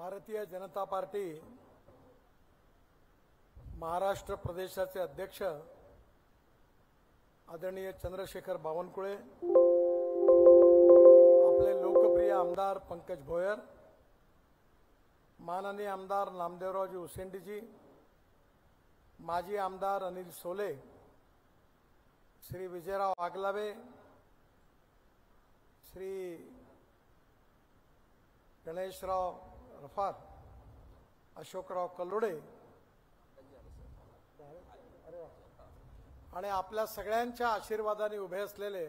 Bharatiya Janata party Maharashtra प्रदेशाचे अध्यक्ष आदरणीय चंद्रशेखर बावनकुळे, आपले लोकप्रिय आमदार पंकज भोयर, माननीय आमदार नामदेवरावजी उसेंडीजी, माजी आमदार अनिल सोले, श्री विजयराव आगलावे, श्री गणेशराव रफार, अशोकराव कल्लोडे आणि आपल्या सगळ्यांच्या आशीर्वादाने उभे असलेले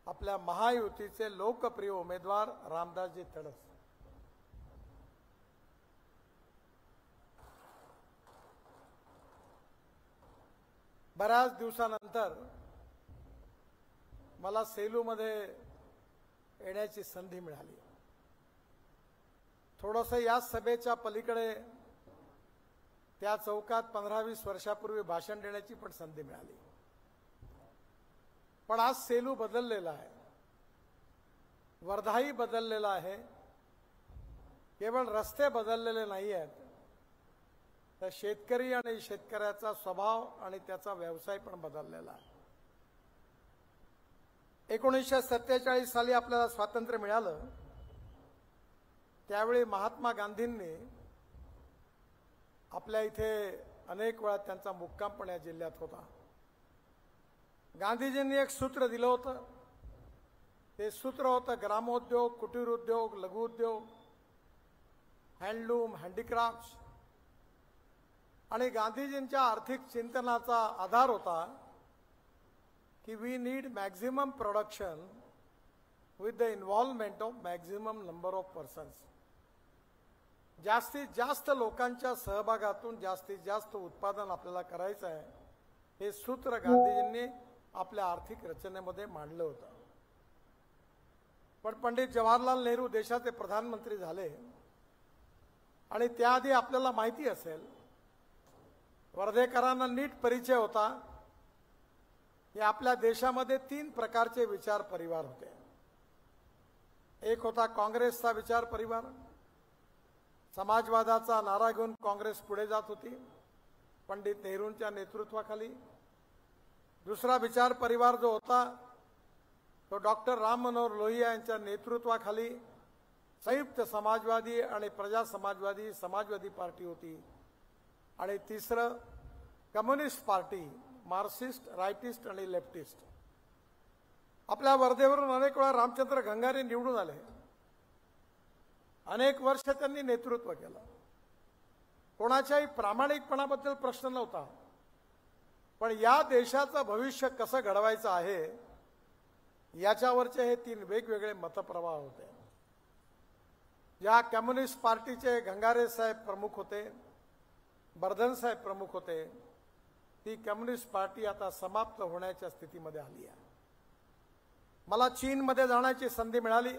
आपल्या महायुतीचे लोकप्रिय उमेदवार रामदासजी तडस, बऱ्याच दिवसानंतर मला सेलूमध्ये येण्याची संधी मिळाली. थोडंसं या सभेच्या पलीकडे त्या चौकात 15-20 वर्षापूर्वी भाषण देण्याची पण संधी मिळाली. पण आज सेलू बदललेला आहे, वर्धाही बदललेला आहे. केवळ रस्ते बदललेले नाही आहेत, तर शेतकरी आणि शेतकऱ्याचा स्वभाव आणि त्याचा व्यवसाय पण बदललेला आहे. 1947 साली आपल्याला स्वातंत्र्य मिळालं, त्यावेळी महात्मा गांधींनी आपल्या इथे अनेक वेळा त्यांचा मुक्काम पण या जिल्ह्यात होता. गांधीजींनी एक सूत्र दिलं होतं, ते सूत्र होतं ग्रामोद्योग, कुटीर उद्योग, लघु उद्योग, हँडलूम, हँडीक्राफ्ट्स. आणि गांधीजींच्या आर्थिक चिंतनाचा आधार होता की we need maximum production with the involvement of maximum number of persons. जास्तीत जास्त लोकांच्या सहभागातून जास्तीत जास्त उत्पादन आपल्याला करायचं आहे, हे सूत्र गांधीजींनी आपल्या आर्थिक रचनेमध्ये मांडलं होतं. पण पंडित जवाहरलाल नेहरू देशाचे प्रधानमंत्री झाले आणि त्याआधी आपल्याला माहिती असेल, वर्धेकरांना नीट परिचय होता की आपल्या देशामध्ये 3 प्रकारचे विचार परिवार होते. एक होता काँग्रेसचा विचार परिवार, समाजवादाचा नारा घेऊन काँग्रेस पुढे जात होती पंडित नेहरूंच्या नेतृत्वाखाली. दुसरा विचार परिवार जो होता तो डॉक्टर राम मनोहर लोहिया यांच्या नेतृत्वाखाली संयुक्त समाजवादी आणि प्रजा समाजवादी पार्टी होती. आणि तिसरं कम्युनिस्ट पार्टी, मार्क्सिस्ट, रायटिस्ट आणि लेफ्टिस्ट. आपल्या वर्धेवरून अनेक वेळा रामचंद्र घंगारे निवडून आले, अनेक वर्ष त्यांनी नेतृत्व केलं. कोणाच्याही प्रामाणिकपणाबद्दल प्रश्न नव्हता, पण या देशाचं भविष्य कसं घडवायचं आहे याच्यावरचे हे 3 वेगवेगळे मतप्रवाह होते. या कम्युनिस्ट पार्टीचे घंगारे साहेब प्रमुख होते, बर्धन साहेब प्रमुख होते. ती कम्युनिस्ट पार्टी आता समाप्त होण्याच्या स्थितीमध्ये आली आहे. मला चीनमध्ये जाण्याची संधी मिळाली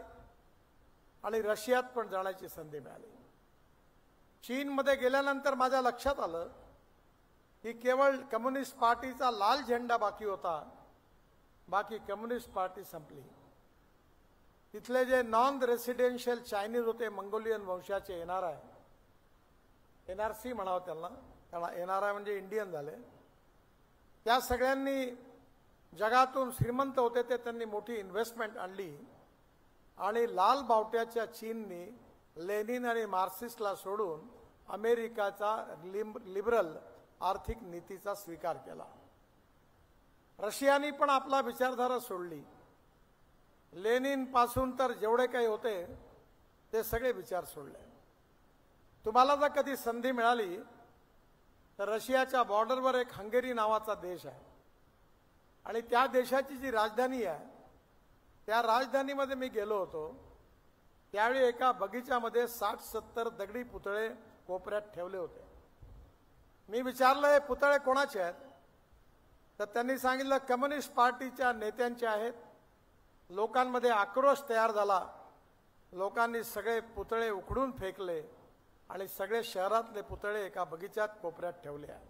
आणि रशियात पण जाण्याची संधी मिळाली. चीनमध्ये गेल्यानंतर माझ्या लक्षात आलं की केवळ कम्युनिस्ट पार्टीचा लाल झेंडा बाकी होता, बाकी कम्युनिस्ट पार्टी संपली. तिथले जे नॉन रेसिडेन्शियल चायनीज होते, मंगोलियन वंशाचे NRC म्हणावं त्यांना, कारण NRI म्हणजे इंडियन झाले. त्या सगळ्यांनी जगातून श्रीमंत होते ते त्यांनी मोठी इन्व्हेस्टमेंट आणली आणि लाल बावट्याच्या चीननी लेनिन आणि मार्क्सिस्टला सोडून अमेरिकाचा लिबरल आर्थिक नीतीचा स्वीकार केला. रशियानी पण आपला विचारधारा सोडली. लेनिन पासून तर जेवढे काही होते ते सगळे विचार सोडले. तुम्हाला जर कधी संधी मिळाली तर रशियाच्या बॉर्डरवर एक हंगेरी नावाचा देश आहे आणि त्या देशाची जी राजधानी आहे, त्या राजधानीमध्ये मी गेलो होतो. त्यावेळी एका बगीच्यामध्ये 60-70 दगडी पुतळे कोपऱ्यात ठेवले होते. मी विचारलं हे पुतळे कोणाचे आहेत, तर त्यांनी सांगितलं कम्युनिस्ट पार्टीच्या नेत्यांचे आहेत. लोकांमध्ये आक्रोश तयार झाला, लोकांनी सगळे पुतळे उखडून फेकले आणि सगळे शहरातले पुतळे एका बगीच्यात कोपऱ्यात ठेवले आहेत.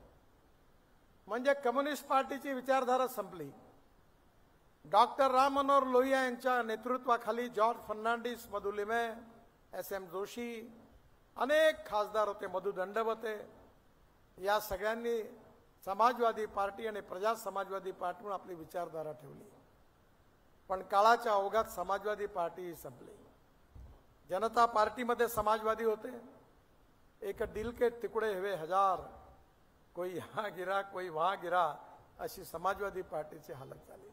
म्हणजे कम्युनिस्ट पार्टीची विचारधारा संपली. डॉक्टर राम मनोहर लोहिया यांच्या नेतृत्वाखाली जॉर्ज फर्नांडिस, मधुलिमे, SM जोशी, अनेक खासदार होते, मधु दंडवते, या सगळ्यांनी समाजवादी पार्टी आणि प्रजा समाजवादी पार्टीवर आपली विचारधारा ठेवली. पण काळाच्या ओघात समाजवादी पार्टी संपली. जनता पार्टीमध्ये समाजवादी होते, एक दिल के तुकडे हुए हजार, कोई यहाँ गिरा कोई वहां गिरा, अशी समाजवादी पार्टीची हालत झाली.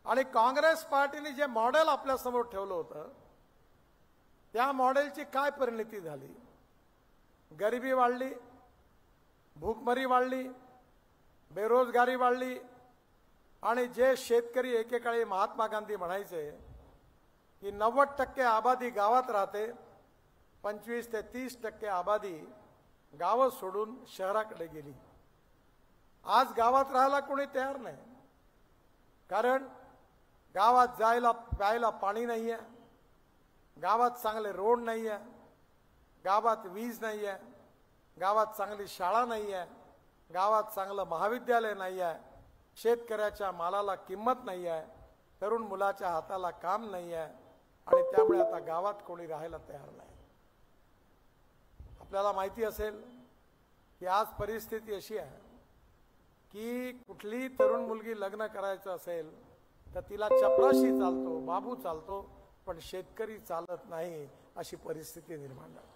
आणि काँग्रेस पार्टीने जे मॉडेल आपल्या समोर ठेवलं होतं त्या मॉडेलची काय परिणती झाली? गरिबी वाढली, भूकमरी वाढली, बेरोजगारी वाढली. आणि जे शेतकरी एकेकाळी महात्मा गांधी म्हणायचे की 90% आबादी गावात राहते, 25 ते 30% आबादी गावं सोडून शहराकडे गेली. आज गावात राहायला कोणी तयार नाही, कारण गावात जायला प्यायला पाणी नाही आहे, गावात चांगले रोड नाही आहे, गावात वीज नाही आहे, गावात चांगली शाळा नाही आहे, गावात चांगलं महाविद्यालय नाही आहे, शेतकऱ्याच्या मालाला किंमत नाही आहे, तरुण मुलाच्या हाताला काम नाही आहे. आणि त्यामुळे आता गावात कोणी राहायला तयार नाही. आपल्याला माहिती असेल की आज परिस्थिती अशी आहे की कुठली तरुण मुलगी लग्न करायचं असेल तर तिला चपराशी चालतो, बाबू चालतो, पण शेतकरी चालत नाही, अशी परिस्थिती निर्माण झाली.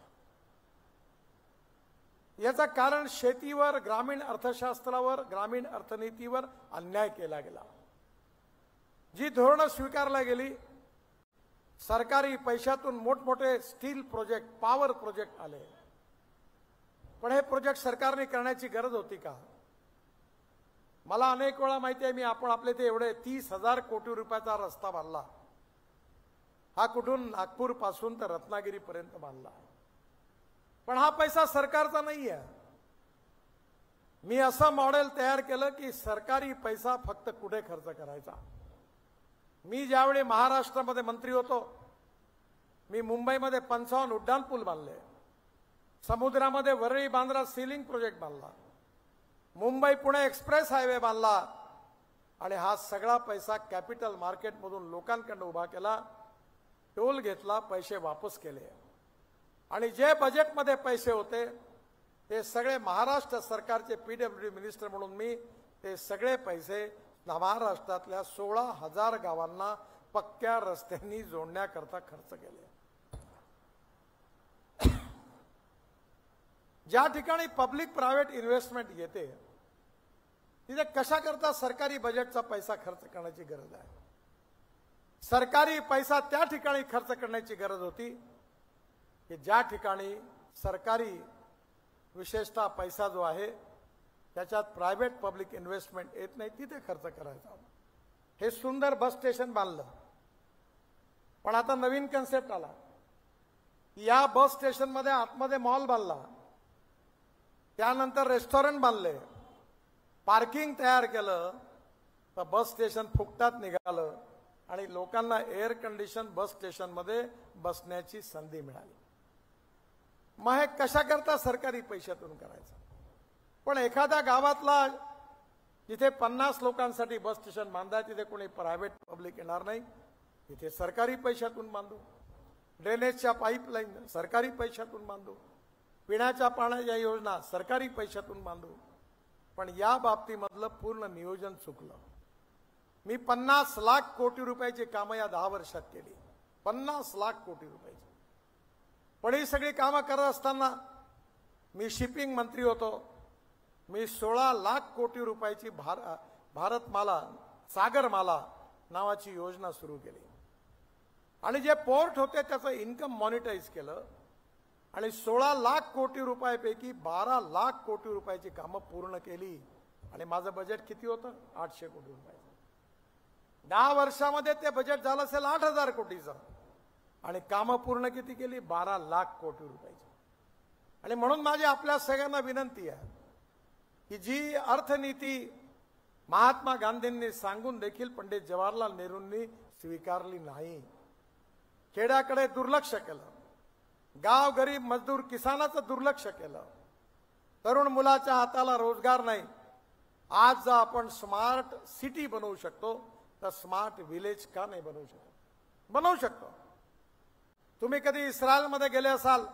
याचं कारण शेतीवर, ग्रामीण अर्थशास्त्रावर, ग्रामीण अर्थनीतीवर अन्याय केला गेला. जी धोरणं स्वीकारल्या गेली, सरकारी पैशातून मोठमोठे स्टील प्रोजेक्ट, पॉवर प्रोजेक्ट आले, पण हे प्रोजेक्ट सरकारने करण्याची गरज होती का? मला अनेक वेळा माहिती आहे, मी आपले ते एवढे 30,000 कोटी रुपयाचा रस्ता बांधला, हा कुठून नागपूर पासून तर रत्नागिरीपर्यंत बांधला, पण हा पैसा सरकारचा नाही आहे. मी असं मॉडेल तयार केलं की सरकारी पैसा फक्त कुठे खर्च करायचा. मी ज्यावेळी महाराष्ट्रामध्ये मंत्री होतो, मी मुंबईमध्ये 55 उड्डाणपूल बांधले, समुद्रामध्ये वरळी बांद्रा सीलिंग प्रोजेक्ट बांधला, मुंबई पुणे एक्सप्रेस हायवे बांधला, आणि हा सगळा पैसा कॅपिटल मार्केटमधून लोकांकडून उभा केला, टोल घेतला, पैसे वापस केले. आणि जे बजेटमध्ये पैसे होते ते सगळे महाराष्ट्र सरकारचे पीडब्ल्यूडी मिनिस्टर म्हणून मी ते सगळे पैसे महाराष्ट्रातल्या 16,000 गावांना पक्क्या रस्त्यांनी जोडण्याकरता खर्च केले. ज्या ठिकाणी पब्लिक प्रायव्हेट इन्व्हेस्टमेंट येते तिथे कशाकरता सरकारी बजेटचा पैसा खर्च करण्याची गरज आहे? सरकारी पैसा त्या ठिकाणी खर्च करण्याची गरज होती की ज्या ठिकाणी सरकारी विशेषतः पैसा जो आहे त्याच्यात प्रायव्हेट पब्लिक इन्व्हेस्टमेंट येत नाही, तिथे खर्च करायचा. हे सुंदर बस स्टेशन बांधलं, पण आता नवीन कन्सेप्ट आला. या बस स्टेशनमध्ये आतमध्ये मॉल बांधला, त्यानंतर रेस्टॉरंट बांधले, पार्किंग तयार केलं, तर बस स्टेशन फुकटात निघालं आणि लोकांना एअर कंडिशन बस स्टेशनमध्ये बसण्याची संधी मिळाली. मग हे कशाकरता सरकारी पैशातून करायचं? पण एखाद्या गावातला जिथे 50 लोकांसाठी बस स्टेशन बांधाय तिथे कोणी प्रायव्हेट पब्लिक येणार नाही, तिथे सरकारी पैशातून बांधू. ड्रेनेजच्या पाईपलाईन सरकारी पैशातून बांधू, पिण्याच्या पाण्याच्या योजना सरकारी पैशातून बांधू. पण या बाबतीमधलं पूर्ण नियोजन चुकलं. मी 50 लाख कोटी रुपयाची कामं या 10 वर्षात केली, 50 लाख कोटी रुपयाची. पण ही सगळी कामं करत असताना मी शिपिंग मंत्री होतो. मी 16 लाख कोटी रुपयाची भारतमाला, सागरमाला नावाची योजना सुरू केली आणि जे पोर्ट होते त्याचं इन्कम मॉनिटाईज केलं आणि 16 लाख कोटी रुपयापैकी 12 लाख कोटी रुपयाची कामं पूर्ण केली. आणि माझं बजेट किती होतं? 800 कोटी रुपयाचं. 10 वर्षामध्ये ते बजेट झालं असेल 8,000 कोटीचं आणि कामं पूर्ण किती केली? 12 लाख कोटी रुपयाची. आणि म्हणून माझी आपल्या सगळ्यांना विनंती आहे की जी अर्थनीती महात्मा गांधींनी सांगून देखील पंडित जवाहरलाल नेहरूंनी स्वीकारली नाही, खेड्याकडे दुर्लक्ष केलं, गाव गरीब मजदूर किसानाचं दुर्लक्ष केलं, तरुण मुलाच्या हाताला रोजगार नाही. आज जर आपण स्मार्ट सिटी बनवू शकतो तर स्मार्ट विलेज का नाही बनवू शकत? बनवू शकतो. तुम्ही कधी इस्रायलमध्ये गेले असाल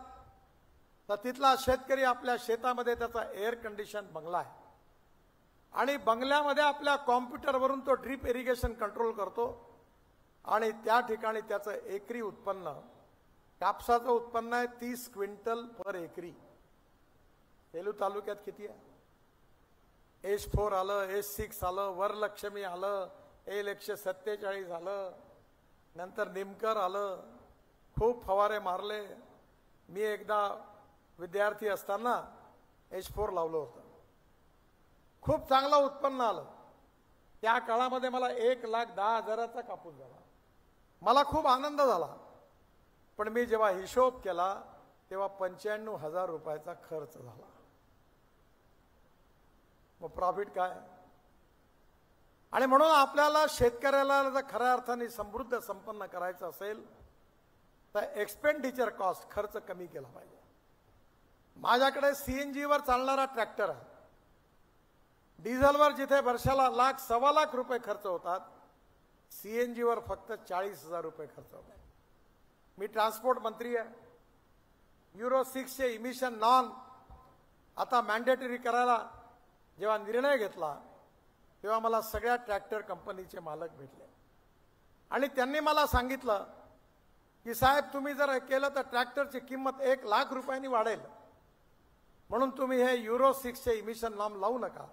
तर तिथला शेतकरी आपल्या शेतामध्ये त्याचा एअर कंडिशन बंगला आहे आणि बंगल्यामध्ये आपल्या कॉम्प्युटरवरून तो ड्रीप इरिगेशन कंट्रोल करतो आणि त्या ठिकाणी त्याचं एकरी उत्पन्न, कापसाचं उत्पन्न आहे 30 क्विंटल पर एकरी. सेलू तालुक्यात किती आहे? H4 आलं, H6 आलं, वरलक्ष्मी आलं, L147 आलं, नंतर निमकर आलं. खूप फवारे मारले. मी एकदा विद्यार्थी असताना H4 लावलं होतं. खूप चांगलं उत्पन्न आलं. त्या काळामध्ये मला 1,10,000चा कापूस झाला. मला खूप आनंद झाला. पण मी जेव्हा हिशोब केला तेव्हा 95,000 रुपयाचा खर्च झाला. मग प्रॉफिट काय? आणि म्हणून आपल्याला शेतकऱ्याला जर खऱ्या अर्थाने समृद्ध संपन्न करायचं असेल तर एक्सपेंडिचर कॉस्ट, खर्च कमी केला पाहिजे. माझ्याकडे CNGवर चालणारा ट्रॅक्टर आहे. डिझेलवर जिथे वर्षाला लाख, सव्वा लाख रुपये खर्च होतात, CNGवर फक्त 40,000 रुपये खर्च होतात. मी ट्रान्सपोर्ट मंत्री आहे. युरो 6चे इमिशन नॉर्म आता मॅन्डेटरी करायला जेव्हा निर्णय घेतला तेव्हा मला सगळ्या ट्रॅक्टर कंपनीचे मालक भेटले आणि त्यांनी मला सांगितलं की साहेब, तुम्ही जर केलं तर ट्रॅक्टरची किंमत 1,00,000 रुपयांनी वाढेल, म्हणून तुम्ही हे युरो 6चे इमिशन नॉर्म लावू नका.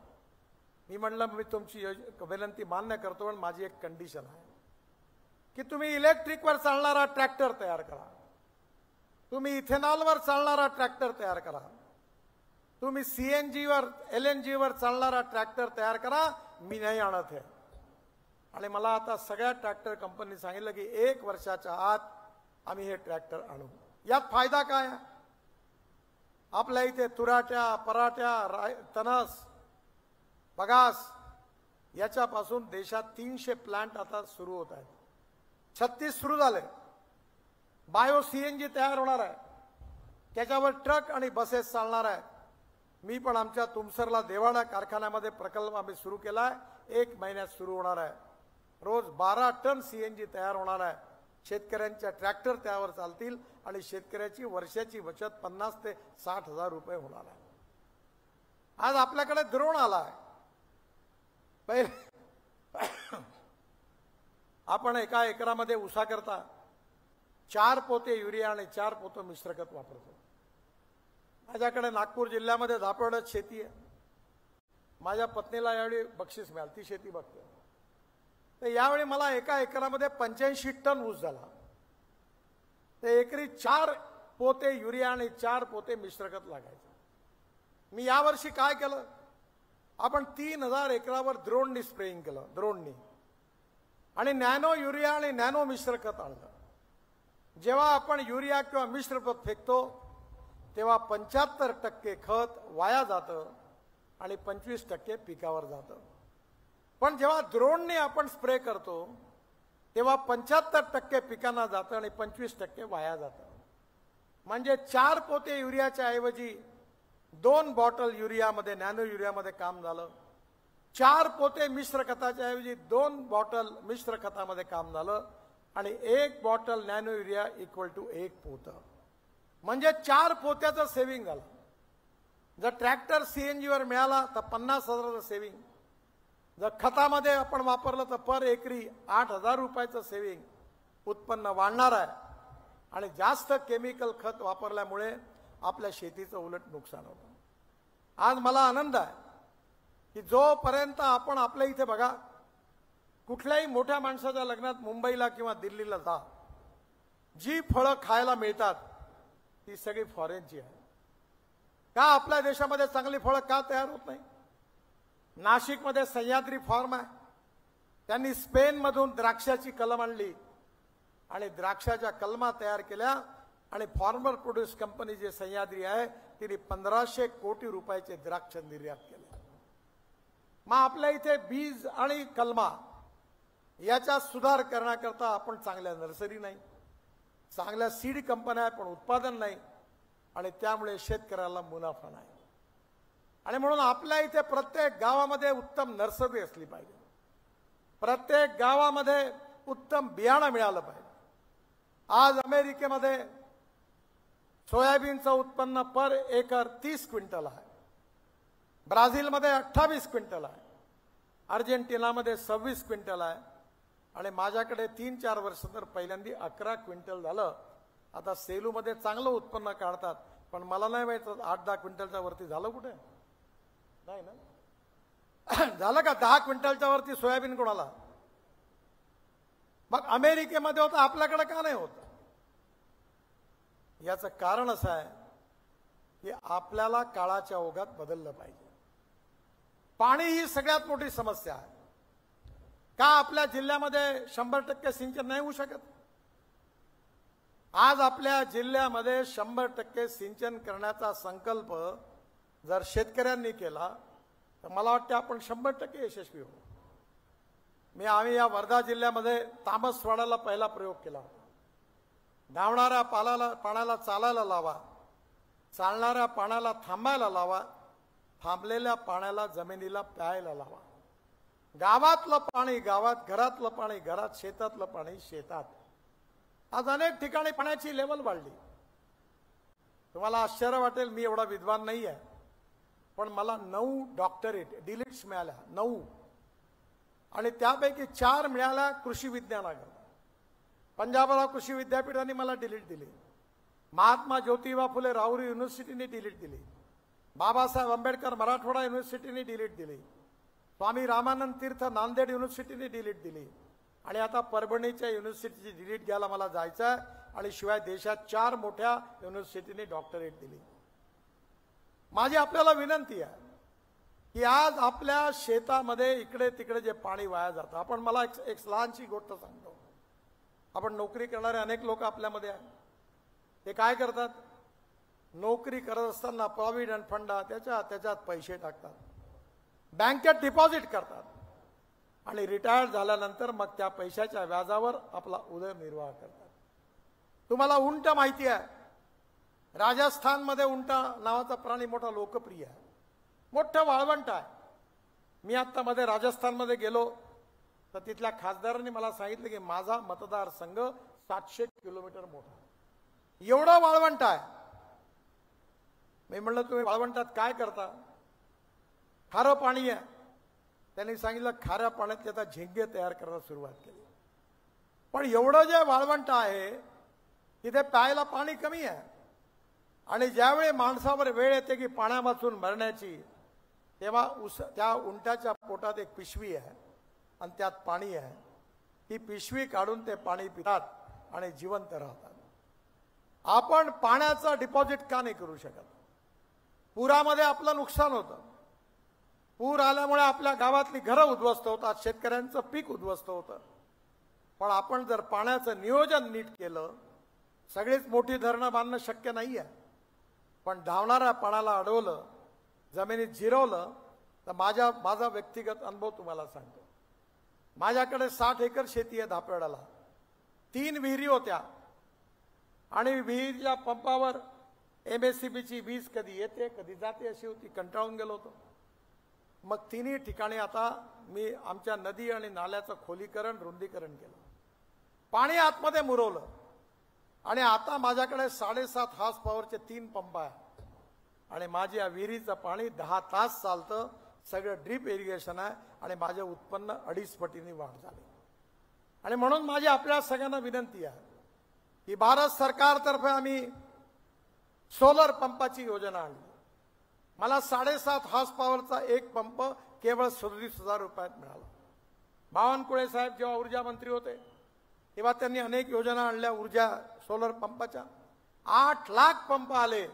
मी म्हणलं, मी तुमची विनंती मान्य करतो, पण माझी एक कंडिशन आहे की तुम्ही इलेक्ट्रिकवर चालणारा ट्रॅक्टर तयार करा, तुम्ही इथेनॉलवर चालणारा ट्रॅक्टर तयार करा, तुम्ही CNGवर, LNGवर चालणारा ट्रॅक्टर तयार करा. मी नाही आणत आहे. आणि मला आता सगळ्या ट्रॅक्टर कंपनी सांगितलं की 1 वर्षाच्या आत आम्ही हे ट्रॅक्टर आणू. यात फायदा काय आहे? आपल्या इथे तुराट्या, पराठ्या, तणस, बगास याच्यापासून देशात 300 प्लांट आता सुरू होत आहेत. 36 सुरू झाले. बायो CNG तयार होणार आहे. त्याच्यावर ट्रक आणि बसेस चालणार आहे. मी पण आमच्या तुमसरला देवाडा कारखान्यामध्ये प्रकल्प आम्ही सुरू केलाय. 1 महिन्यात सुरू होणार आहे. रोज 12 टन CNG तयार होणार आहे. शेतकऱ्यांच्या ट्रॅक्टर त्यावर चालतील आणि शेतकऱ्याची वर्षाची बचत 50,000 ते 60,000 रुपये होणार आहे. आज आपल्याकडे ड्रोन आलाय. पहिले आपण एका एकरामध्ये ऊसाकरता 4 पोते युरिया आणि 4 पोते मिश्र खत वापरतो. माझ्याकडे नागपूर जिल्ह्यामध्ये धापवड्यात शेती आहे. माझ्या पत्नीला यावेळी बक्षीस मिळालं, ती शेती बघते. तर यावेळी मला एका एकरामध्ये 85 टन ऊस झाला. ते एकरी 4 पोते युरिया आणि 4 पोते मिश्र खत लागायचं. मी यावर्षी काय केलं, आपण 3,000 एकरावर ड्रोननी स्प्रेइंग केलं, ड्रोननी, आणि नॅनो युरिया आणि नॅनो मिश्र खत आणलं. जेव्हा आपण युरिया किंवा मिश्र खत फेकतो तेव्हा 75% खत वाया जातं आणि 25% पिकावर जातं. पण जेव्हा ड्रोनने आपण स्प्रे करतो तेव्हा 75% पिकांना जातं आणि 25% वाया जातं. म्हणजे 4 पोते युरियाच्या ऐवजी 2 बॉटल युरियामध्ये, नॅनो युरियामध्ये काम झालं. 4 पोते मिश्र खताच्या ऐवजी 2 बॉटल मिश्र खतामध्ये काम झालं आणि 1 bottle nano urea equal to 1 पोतं. म्हणजे 4 पोत्याचं सेव्हिंग झालं. जर ट्रॅक्टर CNGवर मिळाला तर 50,000चं सेव्हिंग. जर खतामध्ये आपण वापरलं तर पर एकरी 8,000 रुपयाचं सेव्हिंग. उत्पन्न वाढणार आहे आणि जास्त केमिकल खत वापरल्यामुळे आपल्या शेतीचं उलट नुकसान होतं. आज मला आनंद आहे की जोपर्यंत आपण आपल्या इथे बघा, कुठल्याही मोठ्या माणसाच्या लग्नात मुंबईला किंवा दिल्लीला जा, जी फळं खायला मिळतात ती सगळी फॉरेनची आहे. का आपल्या देशामध्ये चांगली फळं का तयार होत नाही? नाशिकमध्ये सह्याद्री फार्म आहे. त्यांनी स्पेनमधून द्राक्षाची कलम आणली आणि द्राक्षाच्या कलमा तयार केल्या आणि फार्मर प्रोड्यूस कंपनी जे सह्याद्री आहे तिने 1,500 कोटी रुपयाचे द्राक्ष निर्यात केले. मग आपल्या इथे बीज आणि कलमा याचा सुधार करण्याकरता आपण चांगल्या नर्सरी नाही, चांगल्या सीड कंपन्या पण उत्पादन नाही आणि त्यामुळे शेतकऱ्याला मुनाफा नाही. आणि म्हणून आपल्या इथे प्रत्येक गावामध्ये उत्तम नर्सरी असली पाहिजे. प्रत्येक गावामध्ये उत्तम बियाणं मिळालं पाहिजे. आज अमेरिकेमध्ये सोयाबीनचं उत्पन्न पर एकर 30 क्विंटल आहे. ब्राझीलमध्ये 28 क्विंटल आहे. अर्जेंटिनामध्ये 26 क्विंटल आहे. आणि माझ्याकडे 3-4 वर्ष तर पहिल्यांदा 11 क्विंटल झालं. आता सेलूमध्ये चांगलं उत्पन्न काढतात, पण मला नाही माहित 8-10 क्विंटलच्या वरती झालं कुठे, नाही ना. झालं का 10 क्विंटलच्या वरती सोयाबीन कोणाला? मग अमेरिकेमध्ये होतं, आपल्याकडे का नाही होत? याचं कारण असं आहे की आपल्याला काळाच्या ओघात बदललं पाहिजे. पाणी ही सगळ्यात मोठी समस्या आहे. का आपल्या जिल्ह्यामध्ये 100% सिंचन नाही होऊ शकत? आज आपल्या जिल्ह्यामध्ये 100% सिंचन करण्याचा संकल्प जर शेतकऱ्यांनी केला तर मला वाटतं आपण 100% यशस्वी होऊ. आम्ही या वर्धा जिल्ह्यामध्ये तामसवाड्याला पहिला प्रयोग केला. धावणाऱ्या पाण्याला चालायला लावा, चालणाऱ्या पाण्याला थांबायला लावा, थांबलेल्या पाण्याला जमिनीला प्यायला लावा. गावातलं पाणी गावात, घरातलं पाणी घरात, शेतातलं पाणी शेतात. आज अनेक ठिकाणी पाण्याची लेवल वाढली. तुम्हाला आश्चर्य वाटेल, मी एवढा विद्वान नाही आहे, पण मला 9 डॉक्टरेट डिलीट्स मिळाल्या, 9, आणि त्यापैकी 4 मिळाल्या कृषी विज्ञानाकडे. पंजाबराव कृषी विद्यापीठाने मला डिलीट दिली. महात्मा ज्योतिबा फुले राहुरी युनिव्हर्सिटीने डिलीट दिली. बाबासाहेब आंबेडकर मराठवाडा युनिव्हर्सिटीने डिलीट दिली. स्वामी रामानंद तीर्थ नांदेड युनिव्हर्सिटीने डिलीट दिली. आणि आता परभणीच्या युनिव्हर्सिटीची डिलीट घ्यायला मला जायचं आहे. आणि शिवाय देशात 4 मोठ्या युनिव्हर्सिटीने डॉक्टरेट दिली. माझी आपल्याला विनंती आहे की आज आपल्या शेतामध्ये इकडे तिकडे जे पाणी वाया जातं, आपण, मला एक लहानशी गोष्ट सांगतो. आपण नोकरी करणारे अनेक लोक आपल्यामध्ये आहेत. ते काय करतात? नोकरी करत असताना प्रॉव्हिडंट फंड त्याच्यात पैसे टाकतात, बँकेत डिपॉझिट करतात, आणि रिटायर्ड झाल्यानंतर मग त्या पैशाच्या व्याजावर आपला उदरनिर्वाह करतात. तुम्हाला उंट माहिती आहे? राजस्थानमध्ये उंट नावाचा प्राणी मोठा लोकप्रिय आहे, मोठं वाळवंट आहे. मी आता मध्ये राजस्थानमध्ये गेलो तर तिथल्या खासदारांनी मला सांगितलं की माझा मतदारसंघ 700 किलोमीटर मोठा, एवढं वाळवंट आहे. मी म्हणलं तुम्ही वाळवंटात काय करता? खारं पाणी आहे. त्यांनी सांगितलं खाऱ्या पाण्यात त्याचा झेंगे तयार करायला सुरुवात केली. पण एवढं जे वाळवंट आहे तिथे प्यायला पाणी कमी आहे. आणि ज्यावेळी माणसावर वेळ येते की पाण्या वाचून मरण्याची, तेव्हा त्या उंटाच्या पोटात एक पिशवी आहे आणि त्यात पाणी आहे. ती पिशवी काढून ते पाणी पितात आणि जिवंत राहतात. आपण पाण्याचं डिपॉझिट का नाही करू शकत? पुरामध्ये आपलं नुकसान होतं. पूर आल्यामुळे आपल्या गावातली घरं उद्ध्वस्त होतात, शेतकऱ्यांचं पीक उद्ध्वस्त होतं. पण आपण जर पाण्याचं नियोजन नीट केलं, सगळीच मोठी धरणं बांधणं शक्य नाही आहे, पण धावणाऱ्या पाण्याला अडवलं, जमिनीत जिरवलं, तर माझा व्यक्तिगत अनुभव तुम्हाला सांगतो. माझ्याकडे 60 एकर शेती आहे धापेवाड्याला. 3 विहिरी होत्या आणि विहिरीच्या पंपावर MSCBची वीज कधी येते कधी जाते अशी होती. कंटाळून गेलो होतो. मग 3ही ठिकाणी आता मी आमच्या नदी आणि नाल्याचं खोलीकरण, रुंदीकरण केलं, पाणी आतमध्ये मुरवलं, आणि आता माझ्याकडे 7.5 हॉर्स पॉवरचे 3 पंप आहेत. आणि माझ्या विहिरीचं पाणी 10 तास चालतं. सगळं ड्रीप इरिगेशन आहे आणि माझे उत्पन्न 2.5 पटीने वाढ झाली. आणि म्हणून माझी आपल्या सगळ्यांना विनंती आहे की भारत सरकारतर्फे आम्ही सोलर पंपाची योजना आणली. मला 7.5 हॉर्स पॉवरचा एक पंप केवळ 37,000 रुपयात मिळाला. बावनकुळे साहेब जेव्हा ऊर्जा मंत्री होते तेव्हा त्यांनी अनेक योजना आणल्या ऊर्जा सोलर पंपाच्या. 8 लाख पंप आले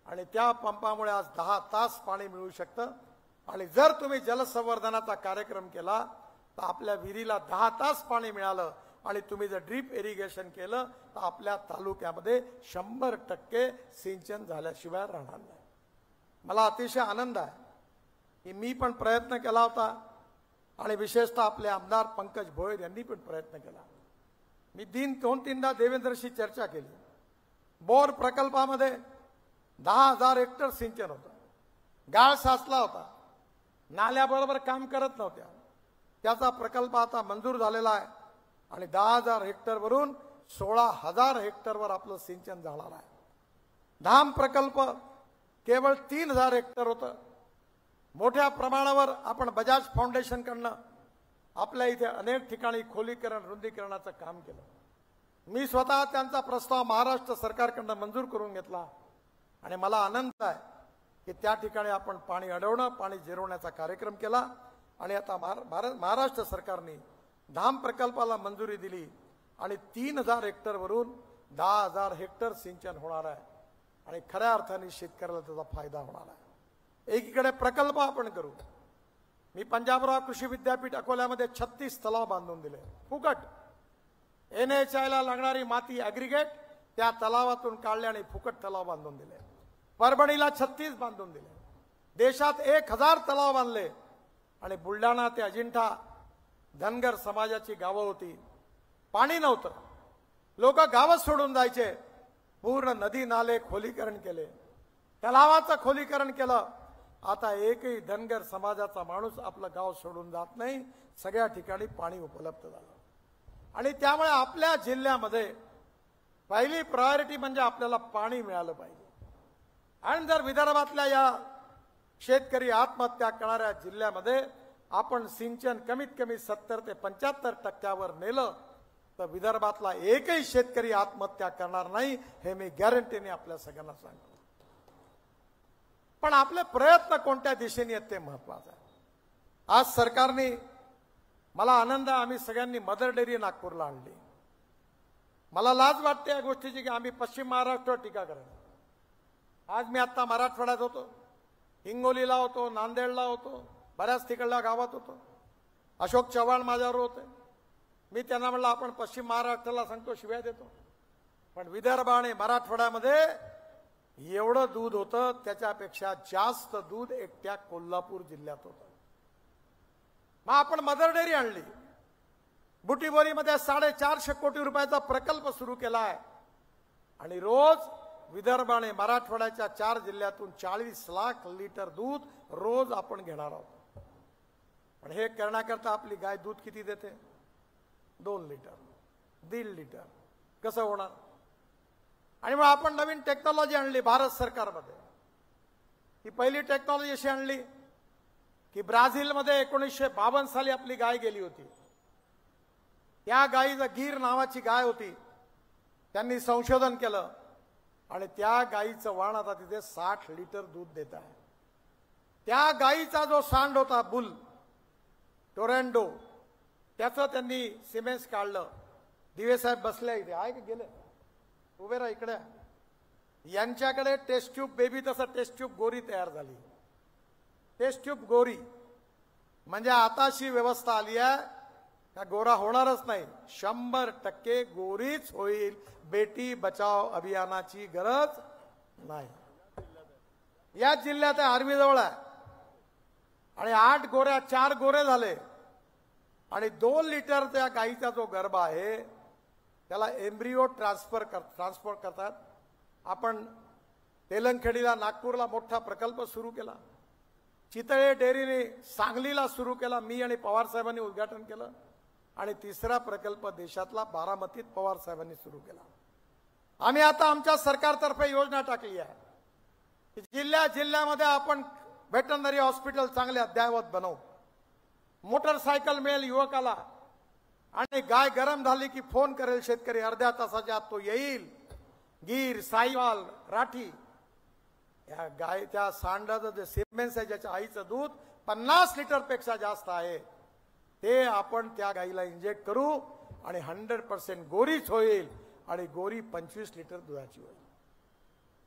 आणि त्या पंपामुळे आज 10 तास पाणी मिळू शकतं. आणि जर तुम्ही जलसंवर्धनाचा कार्यक्रम केला तर आपल्या विहिरीला 10 तास पाणी मिळालं, आणि तुम्ही जर ड्रीप इरिगेशन केलं तर आपल्या तालुक्यामध्ये 100% सिंचन झाल्याशिवाय राहणार नाही. मला अतिशय आनंद आहे की मी पण प्रयत्न केला होता, आणि विशेषतः आपले आमदार पंकज भोयर यांनी पण प्रयत्न केला. मी 2-3दा देवेंद्रशी चर्चा केली. बोर प्रकल्पामध्ये 10,000 हेक्टर सिंचन होतं, गाळ साचला होता, नाल्याबरोबर काम करत नव्हत्या. त्याचा प्रकल्प आता मंजूर झालेला आहे आणि 10,000 हेक्टरवरून 16,000 हेक्टरवर आपलं सिंचन जाणार आहे. धाम प्रकल्प केवळ 3000 हेक्टर होतं. मोठ्या प्रमाणावर आपण बजाज फाउंडेशन कडनं आपल्या इथे अनेक ठिकाणी खोलीकरण रुंदीकरणाचं काम केलं. मी स्वतः त्यांचा प्रस्ताव महाराष्ट्र सरकारकडनं मंजूर करून घेतला आणि मला आनंद आहे की त्या ठिकाणी आपण पाणी अडवणं, पाणी जिरवण्याचा कार्यक्रम केला आणि आता महाराष्ट्र सरकारने धाम प्रकल्पाला मंजुरी दिली आणि 3000 हेक्टरवरून 10,000 हेक्टर सिंचन होणार आहे आणि खऱ्या अर्थाने शेतकऱ्याला त्याचा फायदा होणार आहे. एकीकडे प्रकल्प आपण करू. मी पंजाबराव कृषी विद्यापीठ अकोल्यामध्ये 36 तलाव बांधून दिले फुकट. NHI ला लागणारी माती ॲग्रिगेट त्या तलावातून काढले आणि फुकट तलाव बांधून दिले. परभणीला 36 बांधून दिले. देशात 1000 तलाव बांधले आणि बुलढाणा ते अजिंठा धनगर समाजाची गावं होती, पाणी नव्हतं, लोक गावं सोडून जायचे. पूर्ण नदी नाले खोलीकरण केले, तलावाचं खोलीकरण केलं. आता एकही धनगर समाजाचा माणूस आपलं गाव सोडून जात नाही. सगळ्या ठिकाणी पाणी उपलब्ध झालं आणि त्यामुळे आपल्या जिल्ह्यामध्ये पहिली प्रायोरिटी म्हणजे आपल्याला पाणी मिळालं पाहिजे. आणि जर विदर्भातल्या या शेतकरी आत्महत्या करणाऱ्या जिल्ह्यामध्ये आपण सिंचन कमीत कमी 70 ते 75% नेलं तर विदर्भातला एकही शेतकरी आत्महत्या करणार नाही, हे मी गॅरंटीने आपल्या सगळ्यांना सांगतो. पण आपले प्रयत्न कोणत्या दिशेने आहेत ते महत्वाचं आहे. आज सरकारने, मला आनंद आहे, आम्ही सगळ्यांनी मदर डेअरी नागपूरला आणली. मला लाज वाटते या गोष्टीची की आम्ही पश्चिम महाराष्ट्रावर टीका करतो. आज मी आता मराठवाड्यात होतो, हिंगोलीला होतो, नांदेडला होतो, बऱ्याच तिकडल्या गावात होतो. अशोक चव्हाण माझ्यावर होते. मी त्यांना म्हटलं आपण पश्चिम महाराष्ट्राला सांगतो शिव्या देतो, पण विदर्भ आणि मराठवाड्यामध्ये एवढं दूध होतं त्याच्यापेक्षा जास्त दूध एकट्या कोल्हापूर जिल्ह्यात होतं. मग आपण मदर डेअरी आणली. बुटीबोरीमध्ये 450 कोटी रुपयाचा प्रकल्प सुरू केला आहे आणि रोज विदर्भ आणि मराठवाड्याच्या 4 जिल्ह्यातून 40 लाख लिटर दूध रोज आपण घेणार आहोत. पण हे करण्याकरता आपली गाय दूध किती देते? 2 लिटर, 1.5 लिटर. कसं होणार? आणि मग आपण नवीन टेक्नॉलॉजी आणली भारत सरकारमध्ये. ही पहिली टेक्नॉलॉजी अशी आणली की ब्राझीलमध्ये 1952 साली आपली गाय गेली होती. त्या गायीचं गीर नावाची गाय होती. त्यांनी संशोधन केलं आणि त्या गायीचं वाण आता तिथे 60 लिटर दूध देत आहे. त्या गायीचा जो सांड होता बुल टोरॅन्डो, त्याचं त्यांनी सिमेंस काढलं. दिवेसाहेब बसले इथे, आहे की गेले? उभे राहा इकडे. यांच्याकडे टेस्ट ट्यूब बेबी, तसं टेस्ट ट्यूब गोरी तयार झाली. टेस्ट ट्यूब गोरी म्हणजे आता अशी व्यवस्था आली आहे का गोरा होणारच नाही, 100% गोरीच होईल. बेटी बचाव अभियानाची गरज नाही. या जिल्ह्यात आर्वी जवळ आहे आणि 8 गोऱ्या 4 गोरे झाले आणि 2 लिटर त्या गाईचा जो गर्भ आहे त्याला एम्ब्रिओ ट्रान्सपोर्ट करतात. आपण तेलंगखेडीला, नागपूरला मोठा प्रकल्प सुरू केला. चितळे डेअरीने सांगलीला सुरू केला. मी आणि पवार साहेबांनी उद्घाटन केलं. आणि तिसरा प्रकल्प देशातला बारामतीत पवार साहेबांनी सुरू केला. आम्ही आता आमच्या सरकारतर्फे योजना टाकली आहे की जिल्ह्यामध्ये आपण व्हेटरनरी हॉस्पिटल चांगले अद्ययावत बनवू. मोटरसायकल मिळेल युवकाला आणि गाय गरम झाली की फोन करेल शेतकरी, अर्ध्या तासाच्या आत तो येईल. गीर, साईवाल, राठी या गायच्या सांडाचं जे सिमेंस आहे, ज्याच्या आईचं दूध 50 लिटर पेक्षा जास्त आहे, ते आपण त्या गाईला इंजेक्ट करू आणि 100% गोरीच होईल आणि गोरी 25 लिटर दुधाची होईल.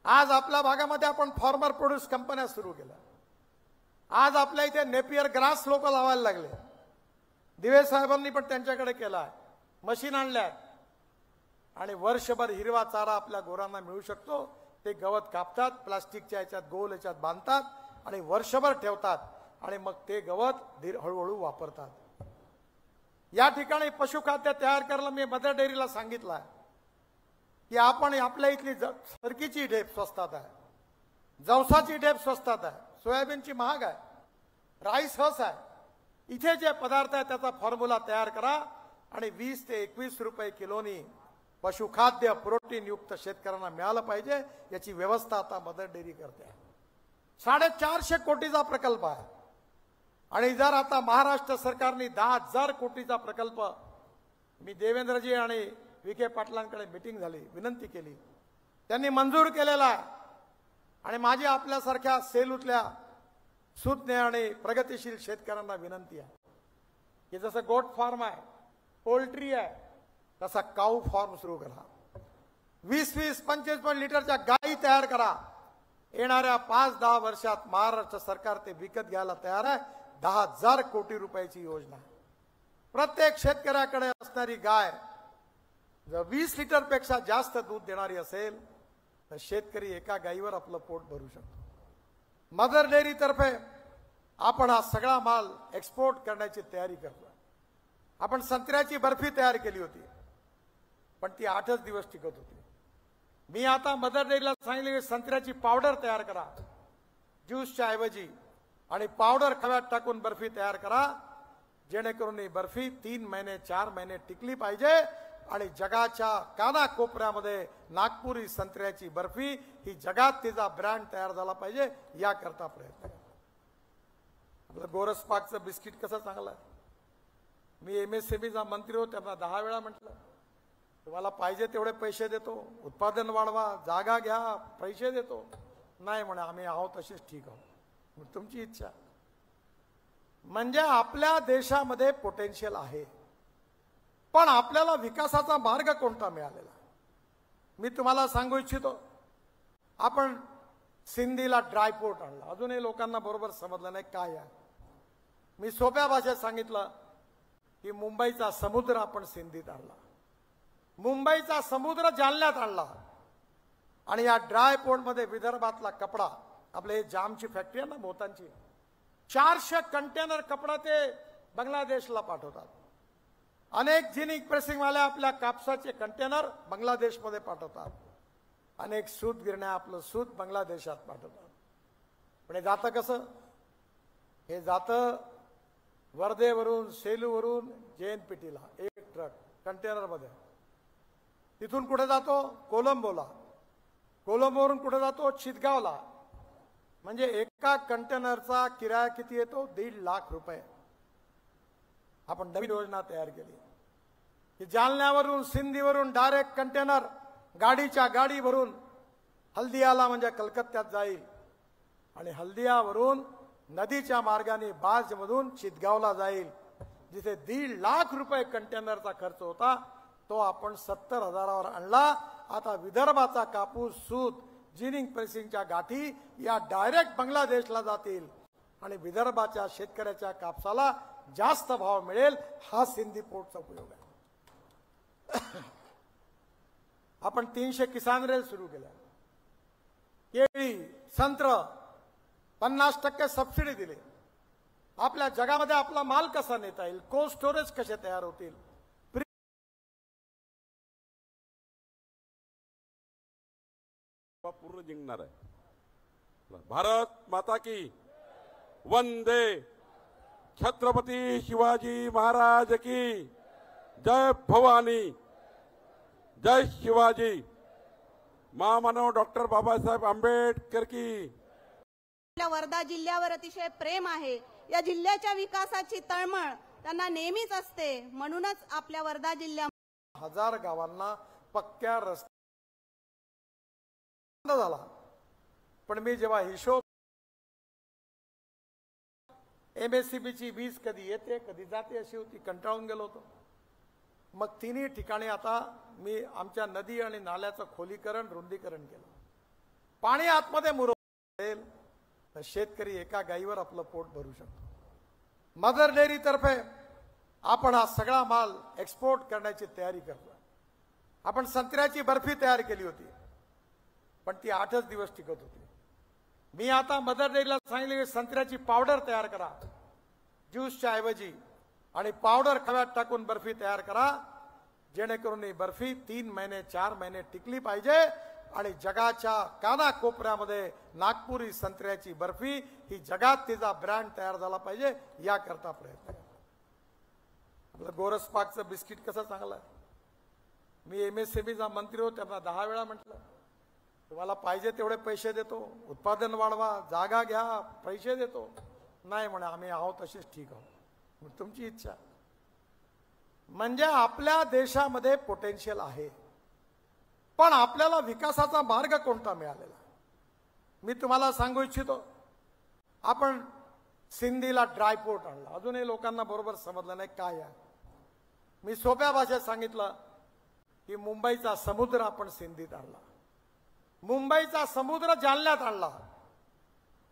आज आपल्या भागामध्ये आपण फार्मर प्रोड्यूस कंपन्या सुरू केल्या. आज आपल्या इथे नेपियर ग्रास लोक लावायला लागले. दिवे साहेबांनी पण त्यांच्याकडे केला. मशीन आणल्या आणि वर्षभर हिरवा चारा आपल्या गोरांना मिळू शकतो. ते गवत कापतात, प्लास्टिकच्या याच्यात गोल याच्यात बांधतात आणि वर्षभर ठेवतात आणि मग ते गवत हळूहळू वापरतात. या ठिकाणी पशुखाद्य तयार करायला मी मदर डेअरीला सांगितलं आहे की आपण आपल्या इथली सरकीची ढेप स्वस्तात आहे, जवसाची ढेप स्वस्तात आहे, सोयाबीनची महाग आहे, राईस हस आहे. इथे जे पदार्थ आहे त्याचा फॉर्म्युला तयार करा आणि 20 ते 21 रुपये किलोनी पशुखाद्य प्रोटीन युक्त शेतकऱ्यांना मिळालं पाहिजे याची व्यवस्था आता मदर डेअरी करते. 450 कोटीचा प्रकल्प आहे आणि जर आता महाराष्ट्र सरकारने 10,000 कोटीचा प्रकल्प, मी देवेंद्रजी आणि विखे पाटलांकडे मीटिंग झाली, विनंती केली, त्यांनी मंजूर केलेला आहे. आणि माझी आपल्यासारख्या सेलूतल्या सुज्ञ आणि प्रगतिशील शेतकऱ्यांना विनंती आहे की जसं गोट फार्म आहे, पोल्ट्री आहे, तसा काऊ फार्म सुरू करा. 20-20, 25 लिटरच्या गायी तयार करा. येणाऱ्या 5-10 वर्षात महाराष्ट्र सरकार ते विकत घ्यायला तयार आहे. 10,000 कोटी रुपयाची योजना. प्रत्येक शेतकऱ्याकडे असणारी गाय जर 20 लिटरपेक्षा जास्त दूध देणारी असेल तर शेतकरी एका गायीवर आपलं पोट भरू शकतो. मदर डेअरी तर्फे आपण हा सगळा माल एक्सपोर्ट करण्याची तयारी करतो. आपण संत्र्याची बर्फी तयार केली होती, पण ती 8च दिवस टिकत होती. मी आता मदर डेअरीला सांगितले की संत्र्याची पावडर तयार करा ज्यूसच्या ऐवजी, आणि पावडर खव्यात टाकून बर्फी तयार करा, जेणेकरून ही बर्फी 3 महिने 4 महिने टिकली पाहिजे आणि जगाच्या कानाकोपऱ्यामध्ये नागपुरी संत्र्याची बर्फी ही जगात तिचा ब्रँड तयार झाला पाहिजे, याकरता प्रयत्न करा. आपलं गोरसपाकचं बिस्किट कसं चांगलं आहे. मी MSMEचा मंत्री होतो, त्यांना 10 वेळा म्हटलं तुम्हाला पाहिजे तेवढे पैसे देतो, उत्पादन वाढवा, जागा घ्या, पैसे देतो. नाही म्हणे आम्ही आहोत तसेच ठीक आहोत. मग तुमची इच्छा. म्हणजे आपल्या देशामध्ये पोटेन्शियल आहे, पण आपल्याला विकासाचा मार्ग कोणता मिळालेला. मी तुम्हाला सांगू इच्छितो, आपण सिंधीला ड्रायपोर्ट आणला, अजूनही लोकांना बरोबर समजलं नाही काय आहे. मी सोप्या भाषेत सांगितलं की मुंबईचा समुद्र आपण सिंधीत आणला, मुंबईचा समुद्र जालन्यात आणला, आणि या ड्रायपोर्टमध्ये विदर्भातला कपडा, आपले हे जामची फॅक्टरी आहे ना मोतांची, 400 कंटेनर कपडा ते बांगलादेशला पाठवतात. अनेक जिनिंग प्रेसिंगवाले आपल्या कापसाचे कंटेनर बांगलादेशमध्ये पाठवतात. अनेक सूत गिरण्या आपलं सूत बांगलादेशात पाठवतात. पण हे जातं कसं? हे जातं वर्धेवरून, सेलूवरून JNPTला एक ट्रक कंटेनरमध्ये. तिथून कुठे जातो? कोलंबोला. कोलंबोवरून कुठे जातो? चितगावला. म्हणजे एका कंटेनरचा किराया किती येतो? 1.5 लाख रुपये. आपण नवीन योजना तयार केली की जालन्यावरून, सिंधीवरून डायरेक्ट कंटेनर गाडीच्या गाडी भरून हल्दियाला म्हणजे कलकत्त्यात जाईल, आणि हल्दियावरून नदीच्या मार्गाने बार्जमधून चितगावला जाईल. जिथे 1.5 लाख रुपये कंटेनरचा खर्च होता तो आपण 70,000वर आणला. आता विदर्भाचा कापूस, सूत, जिनिंग प्रेसिंगच्या गाठी या डायरेक्ट बांगलादेशला जातील आणि विदर्भाच्या शेतकऱ्याच्या कापसाला जास्त भाव मिळेल. हा सिंधी पोर्टचा उपयोग आहे. आपण 300 किसान रेल सुरू केल्या. केळी, संत्र 50% सबसिडी दिली. आपल्या जगामध्ये आपला माल कसा नेता येईल, कोल्ड स्टोरेज कसे तयार होतील, पूर्ण जिंकणार आहे. भारत माता की वंदे. छत्रपती शिवाजी महाराज की जय. भवानी. जय शिवाजी. महामानव डॉक्टर बाबासाहेब आंबेडकर की. आपल्या वर्धा जिल्ह्यावर अतिशय प्रेम आहे. या जिल्ह्याच्या विकासाची तळमळ त्यांना नेहमीच असते. म्हणूनच आपल्या वर्धा जिल्ह्यात 1000 गावांना पक्क्या रस्ता झाला. पण मी जेव्हा हिशोब MSCBची वीज कधी येते कधी जाते अशी होती, कंटाळून गेलो होतो. मग 3ही ठिकाणी आता मी आमच्या नदी आणि नाल्याचं खोलीकरण, रुंदीकरण केलं. पाणी आतमध्ये मुरवलं तर शेतकरी एका गायीवर आपलं पोट भरू शकतो. मदर डेअरी तर्फे आपण हा सगळा माल एक्सपोर्ट करण्याची तयारी करतो. आपण संत्र्याची बर्फी तयार केली होती, पण ती 8च दिवस टिकत होती. मी आता मदर डेअरीला सांगितले की संत्र्याची पावडर तयार करा ज्यूसच्या ऐवजी, आणि पावडर खव्यात टाकून बर्फी तयार करा, जेणेकरून ही बर्फी 3 महिने 4 महिने टिकली पाहिजे आणि जगाच्या कानाकोपऱ्यामध्ये नागपुरी संत्र्याची बर्फी ही जगात तिचा ब्रँड तयार झाला पाहिजे, याकरता प्रयत्न करा. आपलं गोरसपाकचं बिस्किट कसं चांगलं आहे. मी MSMEचा मंत्री होतो, त्यांना 10 वेळा म्हटलं तुम्हाला पाहिजे तेवढे पैसे देतो, उत्पादन वाढवा, जागा घ्या, पैसे देतो. नाही म्हणे आम्ही आहोत तसेच ठीक आहोत. मग तुमची इच्छा. म्हणजे आपल्या देशामध्ये पोटेन्शियल आहे, पण आपल्याला विकासाचा मार्ग कोणता मिळालेला. मी तुम्हाला सांगू इच्छितो, आपण सिंधीला ड्रायपोर्ट आणला, अजूनही लोकांना बरोबर समजलं नाही काय आहे. मी सोप्या भाषेत सांगितलं की मुंबईचा समुद्र आपण सिंधीत आणला, मुंबईचा समुद्र जालन्यात आणला,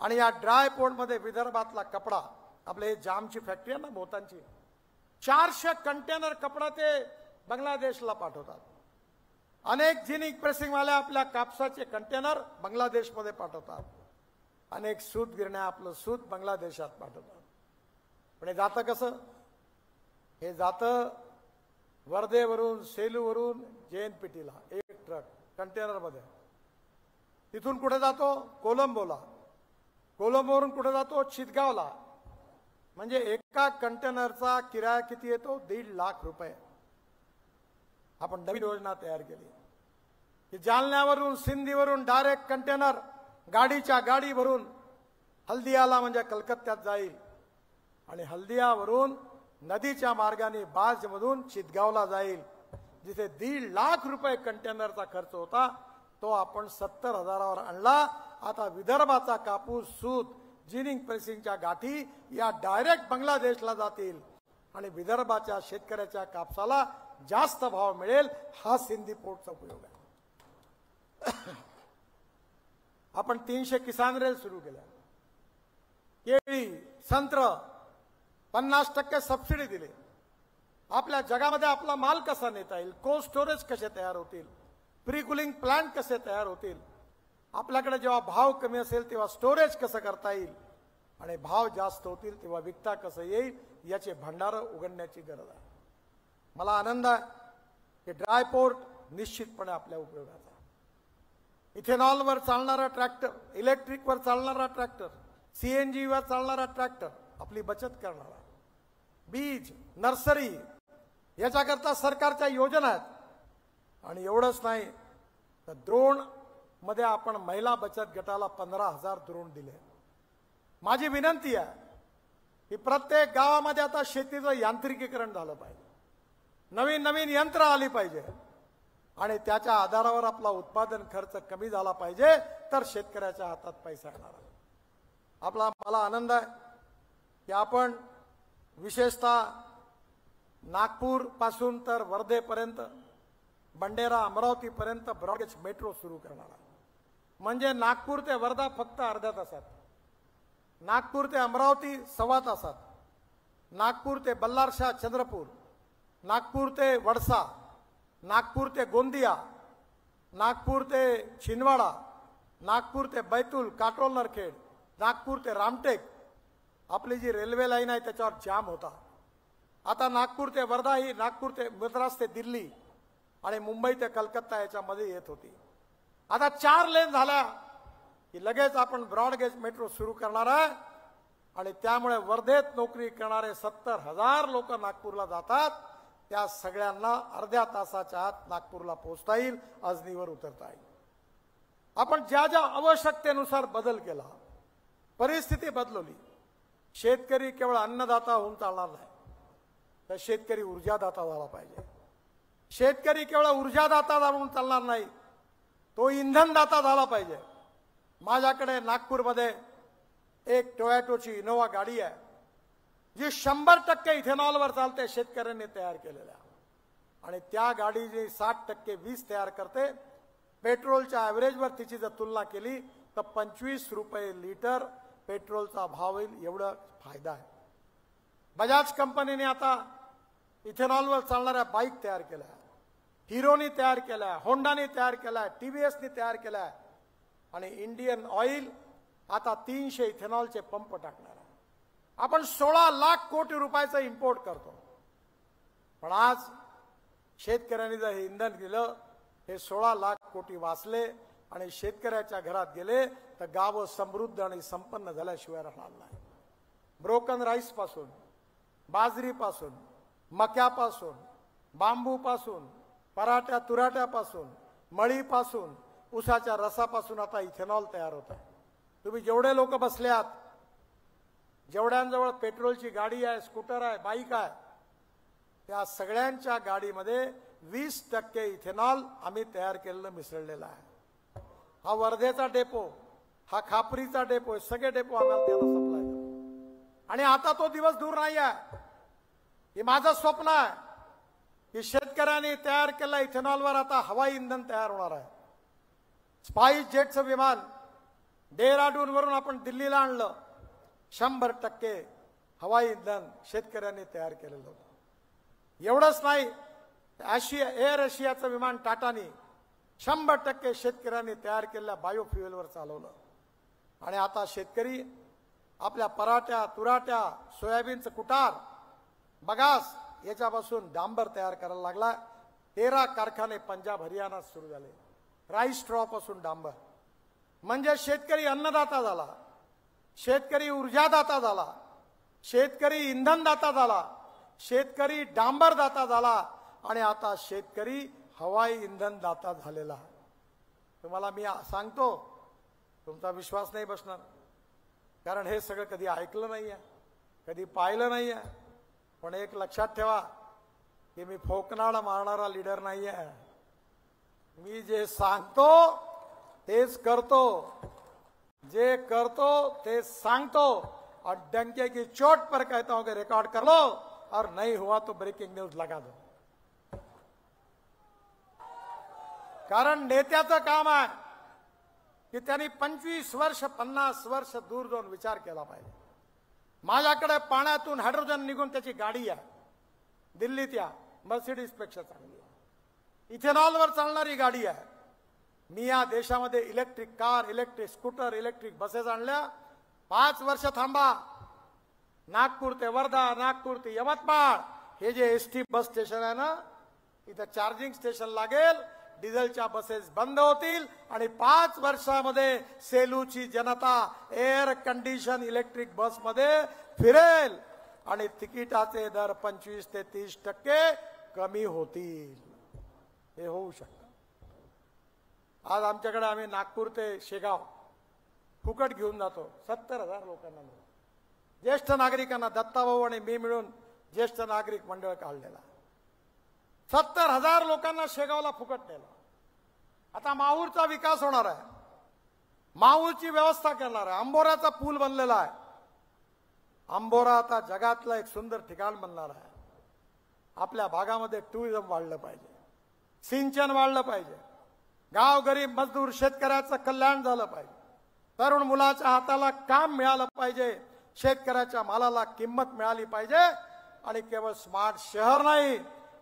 आणि या ड्रायपोर्टमध्ये विदर्भातला कपडा, आपले हे जामची फॅक्टरी आहे ना मोतांची, 400 कंटेनर कपडा ते बांगलादेशला पाठवतात. अनेक जिनिंग प्रेसिंगवाले आपल्या कापसाचे कंटेनर बांगलादेशमध्ये पाठवतात. अनेक सूत गिरण्या आपलं सूत बांगलादेशात पाठवतात. पण हे जातं कसं? हे जातं वर्धेवरून, सेलूवरून JNPTला एक ट्रक कंटेनरमध्ये. तिथून कुठे जातो? कोलंबोला. कोलंबोवरून कुठे जातो? चितगावला. म्हणजे एका कंटेनरचा किराया किती येतो? 1.5 लाख रुपये. आपण नवीन योजना तयार केली की जालन्यावरून, सिंधीवरून डायरेक्ट कंटेनर गाडीच्या गाडी भरून हल्दियाला म्हणजे कलकत्त्यात जाईल, आणि हल्दियावरून नदीच्या मार्गाने बार्जमधून चितगावला जाईल. जिथे 1.5 लाख रुपये कंटेनरचा खर्च होता तो आपण 70,000वर आणला. आता विदर्भाचा कापूस, सूत, जिनिंग प्रेसिंगच्या गाठी या डायरेक्ट बांगलादेशला जातील, आणि विदर्भाच्या शेतकऱ्याच्या कापसाला जास्त भाव मिळेल. हा सिंधी पोर्टचा उपयोग आहे. आपण 300 किसान रेल सुरू केल्या. केळी, संत्र 50% सबसिडी दिली. आपल्या जगामध्ये आपला माल कसा नेता येईल, कोल्ड स्टोरेज कसे तयार होतील, प्री कुलिंग प्लांट कसे तयार होतील, आपल्याकडे जेव्हा भाव कमी असेल तेव्हा स्टोरेज कसं करता येईल, आणि भाव जास्त होतील तेव्हा विकता कसं येईल, याचे भंडार उघडण्याची गरज आहे. मला आनंद आहे की ड्रायपोर्ट निश्चितपणे आपल्या उपयोगाचा. इथेनॉलवर चालणारा ट्रॅक्टर, इलेक्ट्रिकवर चालणारा ट्रॅक्टर, CNG वर चालणारा ट्रॅक्टर आपली बचत करणारा, बीज, नर्सरी याच्याकरता सरकारच्या योजना आहेत. आणि एवढंच नाही तर ड्रोन मध्ये आपण महिला बचत गटाला 15,000 ड्रोन दिले. माझी विनंती आहे की प्रत्येक गावामध्ये आता शेतीचं यांत्रिकीकरण झालं पाहिजे, नवीन नवीन यंत्र आली पाहिजे, आणि त्याच्या आधारावर आपला उत्पादन खर्च कमी झाला पाहिजे, तर शेतकऱ्याच्या हातात पैसा येणार. मला आनंद आहे की आपण विशेषतः नागपूर पासून तर वर्धेपर्यंत, बंडेरा, अमरावतीपर्यंत ब्रॉडगेज मेट्रो सुरू करणार आहे. म्हणजे नागपूर ते वर्धा फक्त अर्ध्या तासात, नागपूर ते अमरावती 1.25 तासात, नागपूर ते बल्लारशाह चंद्रपूर, नागपूर ते वडसा, नागपूर ते गोंदिया, नागपूर ते छिंदवाडा, नागपूर ते बैतूल, काटोल, नरखेड, नागपूर ते रामटेक. आपली जी रेल्वे लाईन आहे त्याच्यावर जाम होता. आता नागपूर ते वर्धा ही नागपूर ते मद्रास ते दिल्ली आणि मुंबई ते कलकत्ता याच्यामध्ये येत होती. आता 4 लेन झाल्या की लगेच आपण ब्रॉडगेज मेट्रो सुरू करणार आहे, आणि त्यामुळे वर्धेत नोकरी करणारे 70,000 लोक नागपूरला जातात. त्या सगळ्यांना अर्ध्या तासाच्या आत नागपूरला पोहोचता येईल, अजनीवर उतरता येईल. आपण ज्या ज्या आवश्यकतेनुसार बदल केला, परिस्थिती बदलवली. शेतकरी केवळ अन्नदाता होऊन चालणार नाही, तर शेतकरी ऊर्जादाता झाला पाहिजे. शेतकरी केवळ ऊर्जादाता म्हणून चालणार नाही, तो इंधनदाता झाला पाहिजे. माझ्याकडे नागपूरमध्ये एक टोयोटोची इनोवा गाडी आहे जी 100% इथेनॉलवर चालते, शेतकऱ्यांनी तयार केलेल्या, आणि त्या गाडीची 60% वीज तयार करते. पेट्रोलच्या ॲव्हरेजवर तिची जर तुलना केली तर 25 रुपये लिटर पेट्रोलचा भाव येईल, एवढा फायदा आहे. बजाज कंपनीने आता इथेनॉलवर चालणाऱ्या बाईक तयार केल्या, हिरोनी तयार केल्या, होंडाने तयार केल्या, TVSने तयार केल्या, आणि इंडियन ऑइल आता 300 इथेनॉलचे पंप टाकणार. आपण 16 लाख कोटी रुपयाचं इम्पोर्ट करतो, पण आज शेतकऱ्यांनी जर हे इंधन दिलं, हे 16 लाख कोटी वाचले, आणि शेतकऱ्याच्या घरात गेले तर गावं समृद्ध आणि संपन्न झाल्याशिवाय राहणार नाही. ब्रोकन राईस पासून, बाजरीपासून, मक्यापासून, बांबूपासून, पराठ्या तुराट्यापासून, मळीपासून, ऊसाच्या रसापासून आता इथेनॉल तयार होत आहे. तुम्ही जेवढे लोक बसल्यात, जेवढ्यांजवळ पेट्रोलची गाडी आहे, स्कूटर आहे, बाईक आहे, त्या सगळ्यांच्या गाडीमध्ये 20% इथेनॉल आम्ही तयार केलेलं मिसळलेलं आहे. हा वर्धेचा डेपो, हा खापरीचा डेपो, सगळे डेपो आम्हाला त्याला सप्लाय करतो. आणि आता तो दिवस दूर नाही आहे. हे माझं स्वप्न आहे की शेतकऱ्यांनी तयार केलेल्या इथेनॉलवर आता हवाई इंधन तयार होणार आहे. स्पाइस जेटचं विमान डेहराडून वरून आपण दिल्लीला आणलं. 100% हवाई इंधन शेतकऱ्यांनी तयार केलेलं होतं. एवढंच नाही, एअर एशियाचं विमान टाटानी 100% शेतकऱ्यांनी तयार केलेल्या बायोफ्युएलवर चालवलं. आणि आता शेतकरी आपल्या पराठ्या तुराट्या, सोयाबीनचं कुटार, बगास याच्यापासून डांबर तयार करायला लागला. 13 कारखाने पंजाब हरियाणात सुरू झाले. राईस स्ट्रॉ पासून डांबर. म्हणजे शेतकरी अन्नदाता झाला, शेतकरी ऊर्जादाता झाला, शेतकरी इंधनदाता झाला, शेतकरी डांबरदाता झाला आणि आता शेतकरी हवाई इंधनदाता झालेला. तुम्हाला मी सांगतो, तुमचा विश्वास नाही बसणार, कारण हे सगळं कधी ऐकलं नाहीये, कधी पाहिलं नाहीये. पण एक लक्षात ठेवा की मी फोकनाड मारणारा लीडर नाहीये. मी जे सांगतो तेच करतो, जे करतो ते सांगतो. और डंके की चोट पर कहता हूं कि रिकॉर्ड कर लो और नहीं हुआ तो ब्रेकिंग न्यूज लगा दो. कारण नेत्याचं काम आहे की त्यांनी 25 वर्ष 50 वर्ष दूर जाऊन विचार केला पाहिजे. माझ्याकडे पाण्यातून हायड्रोजन निघून त्याची गाडी आहे दिल्लीत, या मर्सिडीज पेक्षा चांगली आहे. इथेनॉलवर चालणारी गाडी आहे. मी या देशामध्ये electric car, electric scooter, electric buses आणल्या. 5 वर्ष थांबा. नागपूर ते वर्धा, नागपूर ते यवतमाळ हे जे एसटी बस स्टेशन आहे ना, इथं चार्जिंग स्टेशन लागेल. डिझेलच्या बसेस बंद होतील आणि 5 वर्षामध्ये सेलूची जनता एअर कंडिशन इलेक्ट्रिक बसमध्ये फिरेल आणि तिकिटाचे दर 25 ते 30% कमी होतील. हे होऊ शकतं. आज आमच्याकडे आम्ही नागपूर ते शेगाव फुकट घेऊन जातो. 70,000 लोकांना मिळून, ज्येष्ठ नागरिकांना. दत्ताभाऊ आणि मी मिळून ज्येष्ठ नागरिक मंडळ काढलेला. 70,000 लोकांना शेगावला फुकट नेलं. आता माहूरचा विकास होणार आहे, माहूरची व्यवस्था करणार आहे. अंबोराचा पूल बनलेला आहे. अंबोरा आता जगातलं एक सुंदर ठिकाण बनणार आहे. आपल्या भागामध्ये टुरिझम वाढलं पाहिजे, सिंचन वाढलं पाहिजे, गाव गरीब मजदूर शेतकऱ्याचं कल्याण झालं पाहिजे, तरुण मुलाच्या हाताला काम मिळालं पाहिजे, शेतकऱ्याच्या मालाला किंमत मिळाली पाहिजे. आणि केवळ स्मार्ट शहर नाही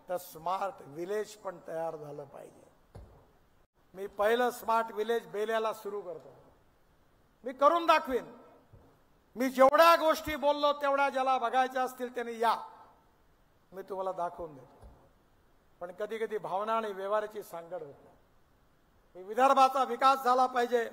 तर स्मार्ट विलेज पण तयार झालं पाहिजे. मी पहिलं स्मार्ट विलेज बेल्याला सुरू करतो. मी करून दाखवीन. मी जेवढ्या गोष्टी बोललो तेवढ्या ज्याला बघायच्या असतील त्यांनी या, मी तुम्हाला दाखवून देतो. पण कधी कधी भावना आणि व्यवहाराची सांगड होते. विदर्भाचा विकास झाला पाहिजे,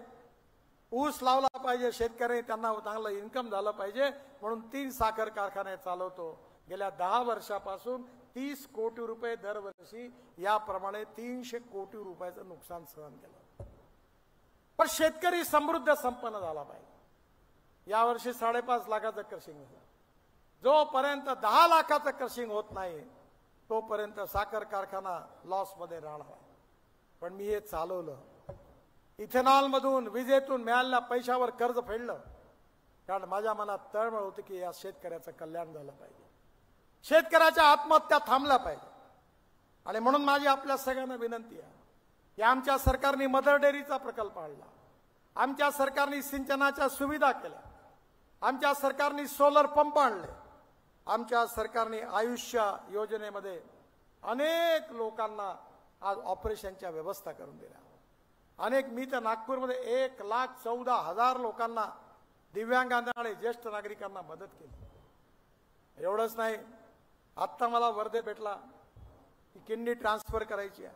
ऊस लावला पाहिजे, शेतकरी त्यांना चांगलं इन्कम झालं पाहिजे म्हणून 3 साखर कारखाने चालवतो. गेल्या 10 वर्षापासून 30 कोटी रुपये दरवर्षी याप्रमाणे 300 कोटी रुपयाचं नुकसान सहन केलं. पण शेतकरी समृद्ध संपन्न झाला पाहिजे. यावर्षी 5.5 लाखाचं क्रशिंग झालं. जोपर्यंत 10 लाखाचं क्रशिंग होत नाही तोपर्यंत साखर कारखाना लॉसमध्ये राहणार. पण मी हे चालवलं. इथेनॉल मधून, विजेतून मिळालेल्या पैशावर कर्ज फेडलं, कारण माझ्या मनात तळमळ होती की या शेतकऱ्याचं कल्याण झालं पाहिजे, शेतकऱ्याच्या आत्महत्या थांबल्या पाहिजे. आणि म्हणून माझी आपल्या सगळ्यांना विनंती आहे की आमच्या सरकारने मदर डेअरीचा प्रकल्प आणला, आमच्या सरकारने सिंचनाच्या सुविधा केल्या, आमच्या सरकारने सोलर पंप आणले, आमच्या सरकारने आयुष्य योजनेमध्ये अनेक लोकांना आज ऑपरेशनच्या व्यवस्था करून दिल्या. अनेक, मी तर नागपूरमध्ये 1,14,000 लोकांना, दिव्यांगांना आणि ज्येष्ठ नागरिकांना मदत केली. एवढंच नाही, आत्ता मला वर्धेत भेटला की किडनी ट्रान्सफर करायची आहे.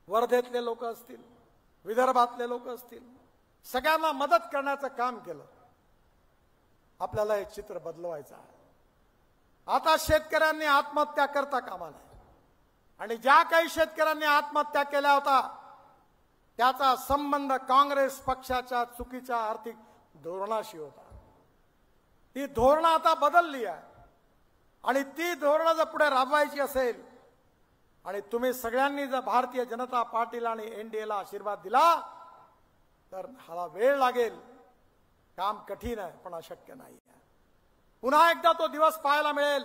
वर्धेतले लोक असतील, विदर्भातले लोक असतील, सगळ्यांना मदत करण्याचं काम केलं. आपल्याला हे चित्र बदलवायचं आहे. आता शेतकऱ्यांनी आत्महत्या करता कामा नये. आणि ज्या काही शेतकऱ्यांनी आत्महत्या केल्या होत्या त्याचा संबंध काँग्रेस पक्षाच्या चुकीच्या आर्थिक धोरणाशी होता. ती धोरणं आता बदलली आहे आणि ती धोरणं जर पुढे राबवायची असेल आणि तुम्ही सगळ्यांनी जर भारतीय जनता पार्टीला आणि एनडीएला आशीर्वाद दिला तर हाला वेळ लागेल. काम कठीण आहे पण अशक्य नाही. पुन्हा एकदा तो दिवस पाहायला मिळेल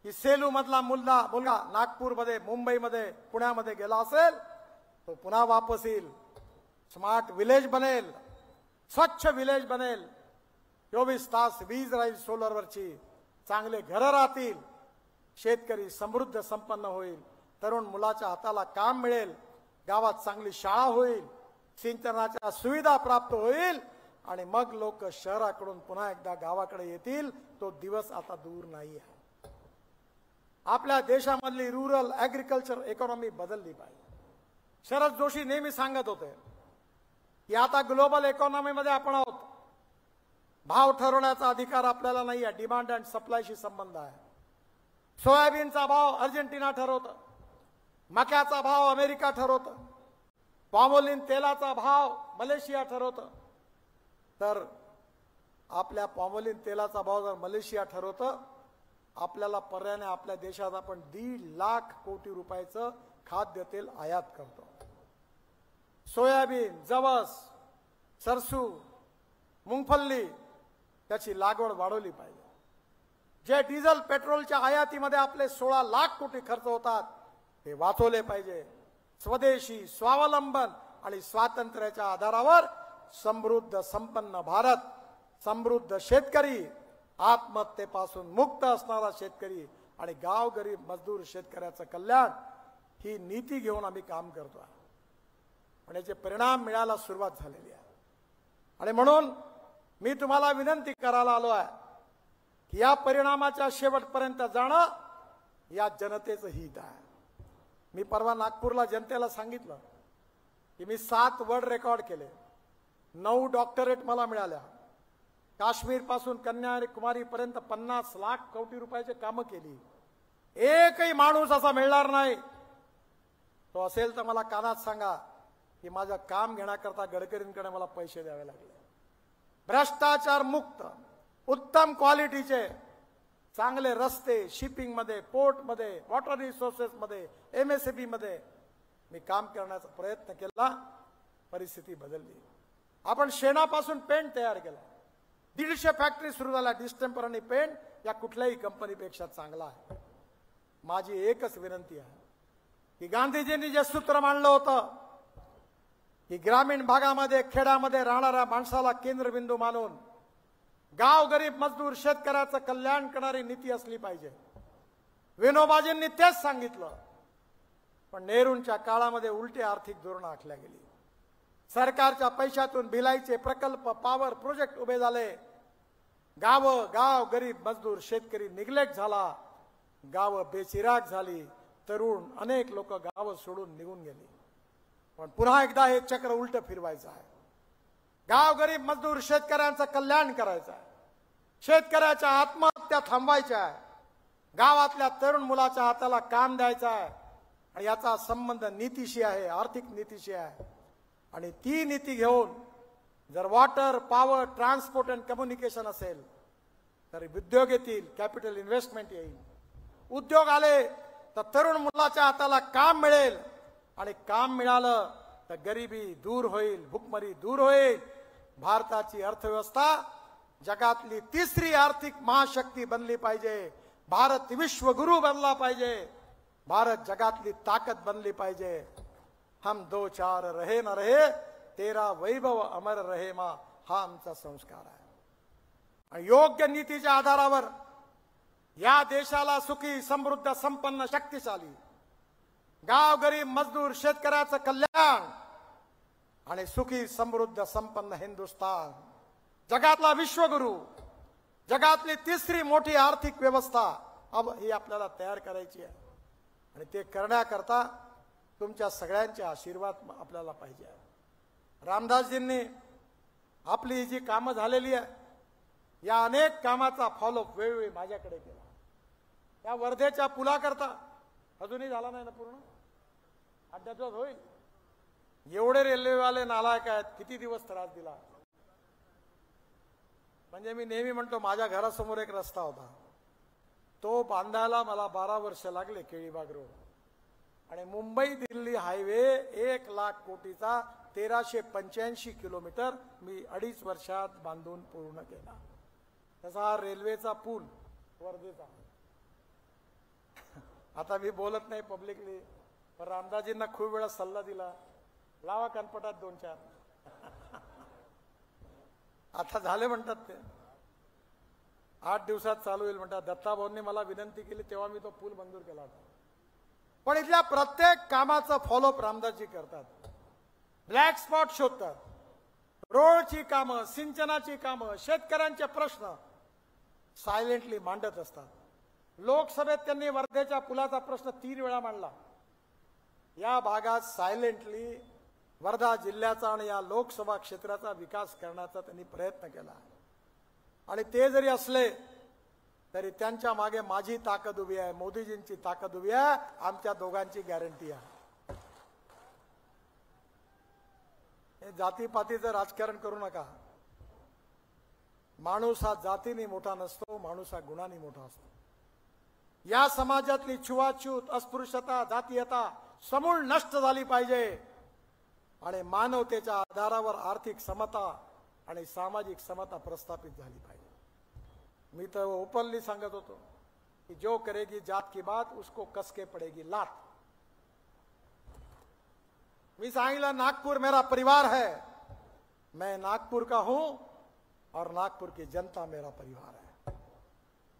की सेलू मधला मुलगा नागपूरमध्ये, मुंबईमध्ये, पुण्यामध्ये गेला असेल तो पुन्हा वापस येईल. स्मार्ट विलेज बनेल, स्वच्छ विलेज बनेल, 24 तास वीज राहील सोलरवरची, चांगले घरं राहतील, शेतकरी समृद्ध संपन्न होईल, तरुण मुलाच्या हाताला काम मिळेल, गावात चांगली शाळा होईल, सिंचनाच्या सुविधा प्राप्त होईल आणि मग लोक शहराकडून पुन्हा एकदा गावाकडे येतील. तो दिवस आता दूर नाही आहे. आपल्या देशामधली रुरल ऍग्रिकल्चर इकॉनॉमी बदलली पाहिजे. शरद जोशी नेहमी सांगत होते की आता ग्लोबल इकॉनॉमीमध्ये आपण आहोत. भाव ठरवण्याचा अधिकार आपल्याला नाही आहे. डिमांड अँड सप्लायशी संबंध आहे. सोयाबीनचा भाव अर्जेंटिना ठरवतं, मक्याचा भाव अमेरिका ठरवतं, पॉमोलिन तेलाचा भाव मलेशिया ठरवतं. तर आपल्या पॉमोलिन तेलाचा भाव जर मलेशिया ठरवतं, आपल्याला पर्यायाने आपल्या देशात आपण 1.5 लाख कोटी रुपयाचं खाद्य तेल आयात करतो. सोयाबीन, जवस, सरसू, मुंगफल्ली त्याची लागवड वाढवली पाहिजे. जे डिझेल पेट्रोलच्या आयातीमध्ये आपले 16 लाख कोटी खर्च होतात ते वाचवले पाहिजे. स्वदेशी, स्वावलंबन आणि स्वातंत्र्याच्या आधारावर समृद्ध संपन्न भारत, समृद्ध शेतकरी, आत्महत्येपासून मुक्त असणारा शेतकरी आणि गाव गरीब मजदूर शेतकऱ्याचं कल्याण ही नीती घेऊन आम्ही काम करतो. आणि याचे परिणाम मिळायला सुरुवात झालेली आहे. आणि म्हणून मी तुम्हाला विनंती करायला आलो आहे की या परिणामाच्या शेवटपर्यंत जाणं या जनतेचं हित आहे. मी परवा नागपूरला जनतेला सांगितलं की मी 7 वर्ल्ड रेकॉर्ड केले, 9 डॉक्टरेट मला मिळाल्या, काश्मीर पासून कन्याकुमारी पर्यंत 50 लाख कोटी रुपयाचे कामं केली. एकही माणूस असा मिळणार नाही, तो असेल तर मला कानात सांगा की माझं काम घेण्याकरता गडकरींकडे मला पैसे द्यावे लागले. भ्रष्टाचार मुक्त, उत्तम क्वालिटीचे चांगले रस्ते, शिपिंग मध्ये, पोर्ट मध्ये, वॉटर रिसोर्सेस मध्ये, MSME मध्ये मी काम करण्याचा प्रयत्न केला. परिस्थिती बदलली. आपण शेणापासून पेंट तयार केला. 150 फॅक्टरी सुरू झाल्या. डिस्टेंपर आणि पेंट या कुठल्याही कंपनीपेक्षा चांगला आहे. माझी एकच विनंती आहे की गांधीजींनी जे सूत्र मांडलं होतं की ग्रामीण भागामध्ये, खेड्यामध्ये राहणाऱ्या माणसाला केंद्रबिंदू मानून गाव गरीब मजदूर शेतकऱ्याचं कल्याण करणारी नीती असली पाहिजे. विनोबाजींनी तेच सांगितलं. पण नेहरूंच्या काळामध्ये उलटी आर्थिक धोरणं आखल्या गेली. सरकारच्या पैशातून भिलाईचे प्रकल्प, पॉवर प्रोजेक्ट उभे झाले. गाव गरीब मजदूर शेतकरी निग्लेक्ट झाला. गावं बेचिराग झाली. तरुण अनेक लोक गावं सोडून निघून गेली. पण पुन्हा एकदा हे चक्र उलट फिरवायचं आहे. गाव गरीब मजदूर शेतकऱ्यांचं कल्याण करायचं आहे. शेतकऱ्याच्या आत्महत्या थांबवायच्या आहे. गावातल्या तरुण मुलाच्या हाताला काम द्यायचं आहे. आणि याचा संबंध नीतीशी आहे, आर्थिक नीतीशी आहे. आणि ती नीती घेऊन जर water, power, transport and communication असेल तर उद्योग येतील, कॅपिटल इन्व्हेस्टमेंट येईल. उद्योग आले तर तरुण मुलाच्या हाताला काम मिळेल. आणि काम मिळालं तर गरिबी दूर होईल, भूकमरी दूर होईल. भारताची अर्थव्यवस्था जगातली 3री आर्थिक महाशक्ती बनली पाहिजे. भारत विश्वगुरु बनला पाहिजे. भारत जगातली ताकद बनली पाहिजे. हम 2 4 रहे न रहे, तेरा वैभव अमर रहे मा, हा आमचा संस्कार आहे. आणि योग्य नीतीच्या आधारावर या देशाला सुखी, समृद्ध, संपन्न, शक्तिशाली, गाव गरीब मजदूर शेतकऱ्याचं कल्याण आणि सुखी, समृद्ध, संपन्न हिंदुस्थान, जगातला विश्वगुरु, जगातली 3री मोठी आर्थिक व्यवस्था ही आपल्याला तयार करायची आहे. आणि ते करण्याकरता तुमच्या सगळ्यांचे आशीर्वाद आपल्याला पाहिजे. रामदासजींनी आपली जी कामं झालेली आहे या अनेक कामाचा फॉलोअप वेळोवेळी माझ्याकडे केला. या वर्धेच्या पुलाकरता अजूनही झाला नाही ना पूर्ण, अद्याप होईल. एवढे रेल्वेवाले नालायक आहेत, किती दिवस त्रास दिला. म्हणजे मी नेहमी म्हणतो, माझ्या घरासमोर एक रस्ता होता, तो बांधायला मला 12 वर्ष लागले, केळीबाग रोड. आणि मुंबई दिल्ली हायवे 1 लाख कोटीचा 1385 किलोमीटर मी 2.5 वर्षात बांधून पूर्ण केला. तसा रेल्वेचा पूल वर्धेचा. आता मी बोलत नाही पब्लिकली, पण रामदासजींना खूप वेळा सल्ला दिला, लावा कनपटात 2-4. आता झाले म्हणतात ते, 8 दिवसात चालू होईल म्हणतात. दत्ताभाऊंनी मला विनंती केली तेव्हा मी तो पूल मंजूर केला होता. पण इथल्या प्रत्येक कामाचं फॉलोअप रामदासजी करतात, ब्लॅक स्पॉट शोधतात, रोडची कामं, सिंचनाची कामं, शेतकऱ्यांचे प्रश्न सायलेंटली मांडत असतात. लोकसभेत त्यांनी वर्धेच्या पुलाचा प्रश्न 3 वेळा मांडला. या भागात सायलेंटली वर्धा जिल्ह्याचा आणि या लोकसभा क्षेत्राचा विकास करण्याचा त्यांनी प्रयत्न केला. आणि ते जरी असले तरी त्यांच्या मागे माझी ताकद उभी आहे, मोदीजींची ताकद उभी आहे, आमच्या दोघांची गॅरंटी आहे. हे जातीपातीचं राजकारण करू नका. माणूस हा जातीने मोठा नसतो, माणूस हा गुणांनी मोठा असतो. या समाजातली छुवाछूत, अस्पृश्यता, जातीयता समूळ नष्ट झाली पाहिजे आणि मानवतेच्या आधारावर आर्थिक समता आणि सामाजिक समता प्रस्थापित झाली पाहिजे. मी तर ओपनली सांगत होतो कि जो करेगी जात की बात उसको कसके पड़ेगी लात. मी सांगितलं, नागपुर मेरा परिवार है, मैं नागपुर का हूं और नागपुर की जनता मेरा परिवार है.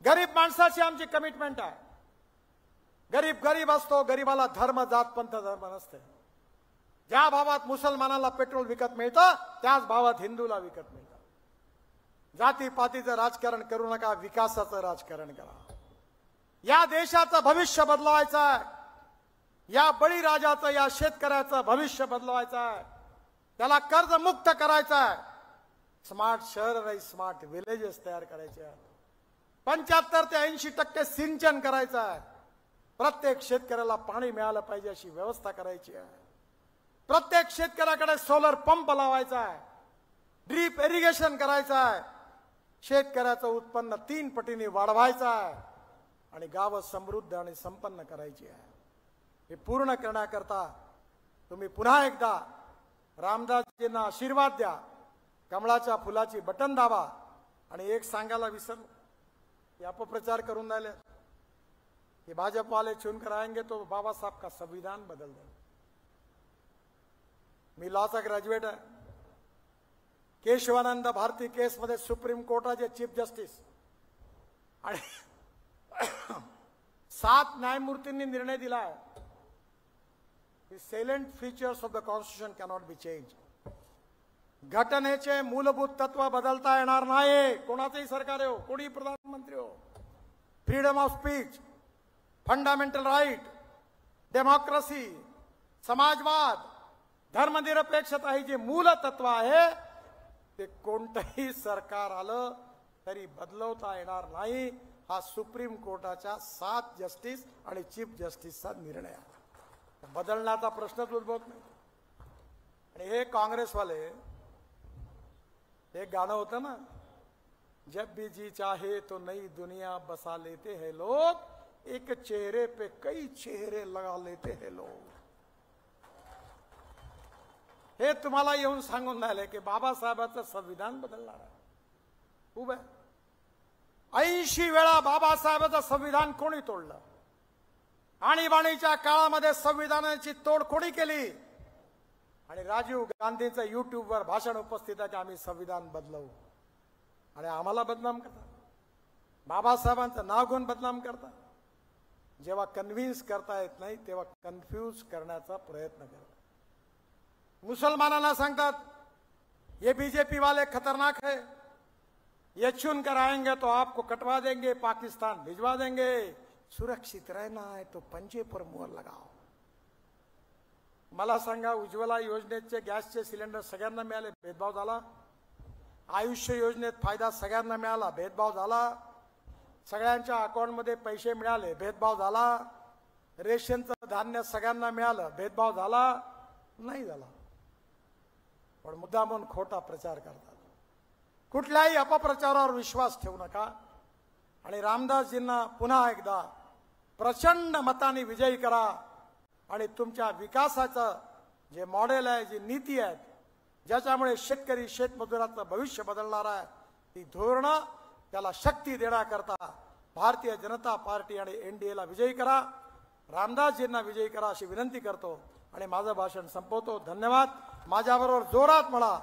गरीब माणसाची आमची कमिटमेंट आहे. गरीब गरीब असतो, गरीबाला धर्म जात पंथ धर्म नसते. ज्या भावात मुसलमानाला पेट्रोल विकत मिळतं त्याच भावात हिंदूला विकत मिळतं. जातीपातीचं राजकारण करू नका, विकासाचं राजकारण करा. या देशाचं भविष्य बदलवायचं आहे. या बळीराजाचं, या शेतकऱ्याचं भविष्य बदलवायचं आहे. त्याला कर्जमुक्त करायचं आहे. स्मार्ट शहर आणि स्मार्ट विलेजेस तयार करायचे आहेत. 75 ते 80% सिंचन करायचं आहे. प्रत्येक शेतकऱ्याला पाणी मिळालं पाहिजे अशी व्यवस्था करायची आहे. प्रत्येक शेतकऱ्याकडे सोलर पंप लावायचा आहे. ड्रीप इरिगेशन करायचं आहे. शेतकऱ्याचं उत्पन्न 3 पटीने वाढवायचं आहे आणि गावं समृद्ध आणि संपन्न करायची आहे. हे पूर्ण करण्याकरता तुम्ही पुन्हा एकदा रामदासजींना आशीर्वाद द्या, कमळाच्या फुलाची बटन दाबा. आणि एक सांगायला विसरलो, हे अपप्रचार करून राहिले कि भाजपा वाले चुनकर आएंगे तो बाबा साहब का संविधान बदल देंगे. मी लॉचा ग्रॅज्युएट आहे. केशवानंद भारती केस मध्ये सुप्रीम कोर्टाचे चीफ जस्टिस आणि 7 न्यायमूर्तींनी निर्णय दिला आहे की salient features of the constitution cannot be change. घटनेचे मूलभूत तत्व बदलता येणार नाही. कोणाचंही सरकार हो, कोणी प्रधानमंत्री हो. Freedom of speech, fundamental right, democracy, समाजवाद, धर्मनिरपेक्षता ही जे मूल तत्व आहे ते कोणतंही सरकार आलं तरी बदलवता येणार नाही. हा सुप्रीम कोर्टाच्या 7 जस्टिस आणि चीफ जस्टिसचा निर्णय आहे. बदलण्याचा प्रश्नच उद्भवत नाही. आणि हे काँग्रेसवाले, एक गाणं होतं ना, जब भी जी चाहे तो नई दुनिया बसा लेते हैं लोग, एक चेहरे पे कई चेहरे लगा लेते हैं लोग. हे तुम्हाला येऊन सांगून राहिले की बाबासाहेबांचं संविधान बदलणार आहे. खूप आहे. 80 वेळा बाबासाहेबांचं संविधान कोणी तोडलं? आणीबाणीच्या काळामध्ये संविधानाची तोड कोणी केली? आणि राजीव गांधींचं युट्यूबवर भाषण उपस्थित आहे की आम्ही संविधान बदलवू. आणि आम्हाला बदनाम करतात. बाबासाहेबांचं नाव घेऊन बदनाम करतात. जेव्हा कन्व्हिन्स करता येत नाही तेव्हा कन्फ्यूज करण्याचा प्रयत्न करतात. मुसलमानांना सांगतात ये बीजेपी वाले खतरनाक है, ये चुनकर आएंगे तो आपको कटवा देंगे, पाकिस्तान भिजवा देंगे, सुरक्षित रहना है तो पंजे पर मोहर लगाओ. मला सांगा, उज्ज्वला योजनेचे गॅसचे सिलेंडर सगळ्यांना मिळाले, भेदभाव झाला. आयुष्य योजनेत फायदा सगळ्यांना मिळाला, भेदभाव झाला. सगळ्यांच्या अकाउंटमध्ये पैसे मिळाले, भेदभाव झाला. रेशनचं धान्य सगळ्यांना मिळालं, भेदभाव झाला नाही झाला, पण मुद्दामून खोटा प्रचार करतात. कुठल्याही अपप्रचारावर विश्वास ठेवू नका आणि रामदासजींना पुन्हा एकदा प्रचंड मताने विजयी करा आणि तुमच्या विकासाचं जे मॉडेल आहे, जी नीती आहे, ज्याच्यामुळे शेतकरी शेतमजुराचं भविष्य बदलणार आहे, ती धोरणं त्याला शक्ती देण्याकरता भारतीय जनता पार्टी आणि एनडीएला विजयी करा, रामदासजींना विजयी करा अशी विनंती करतो आणि माझं भाषण संपवतो. धन्यवाद. माझ्याबरोबर जोरात म्हणा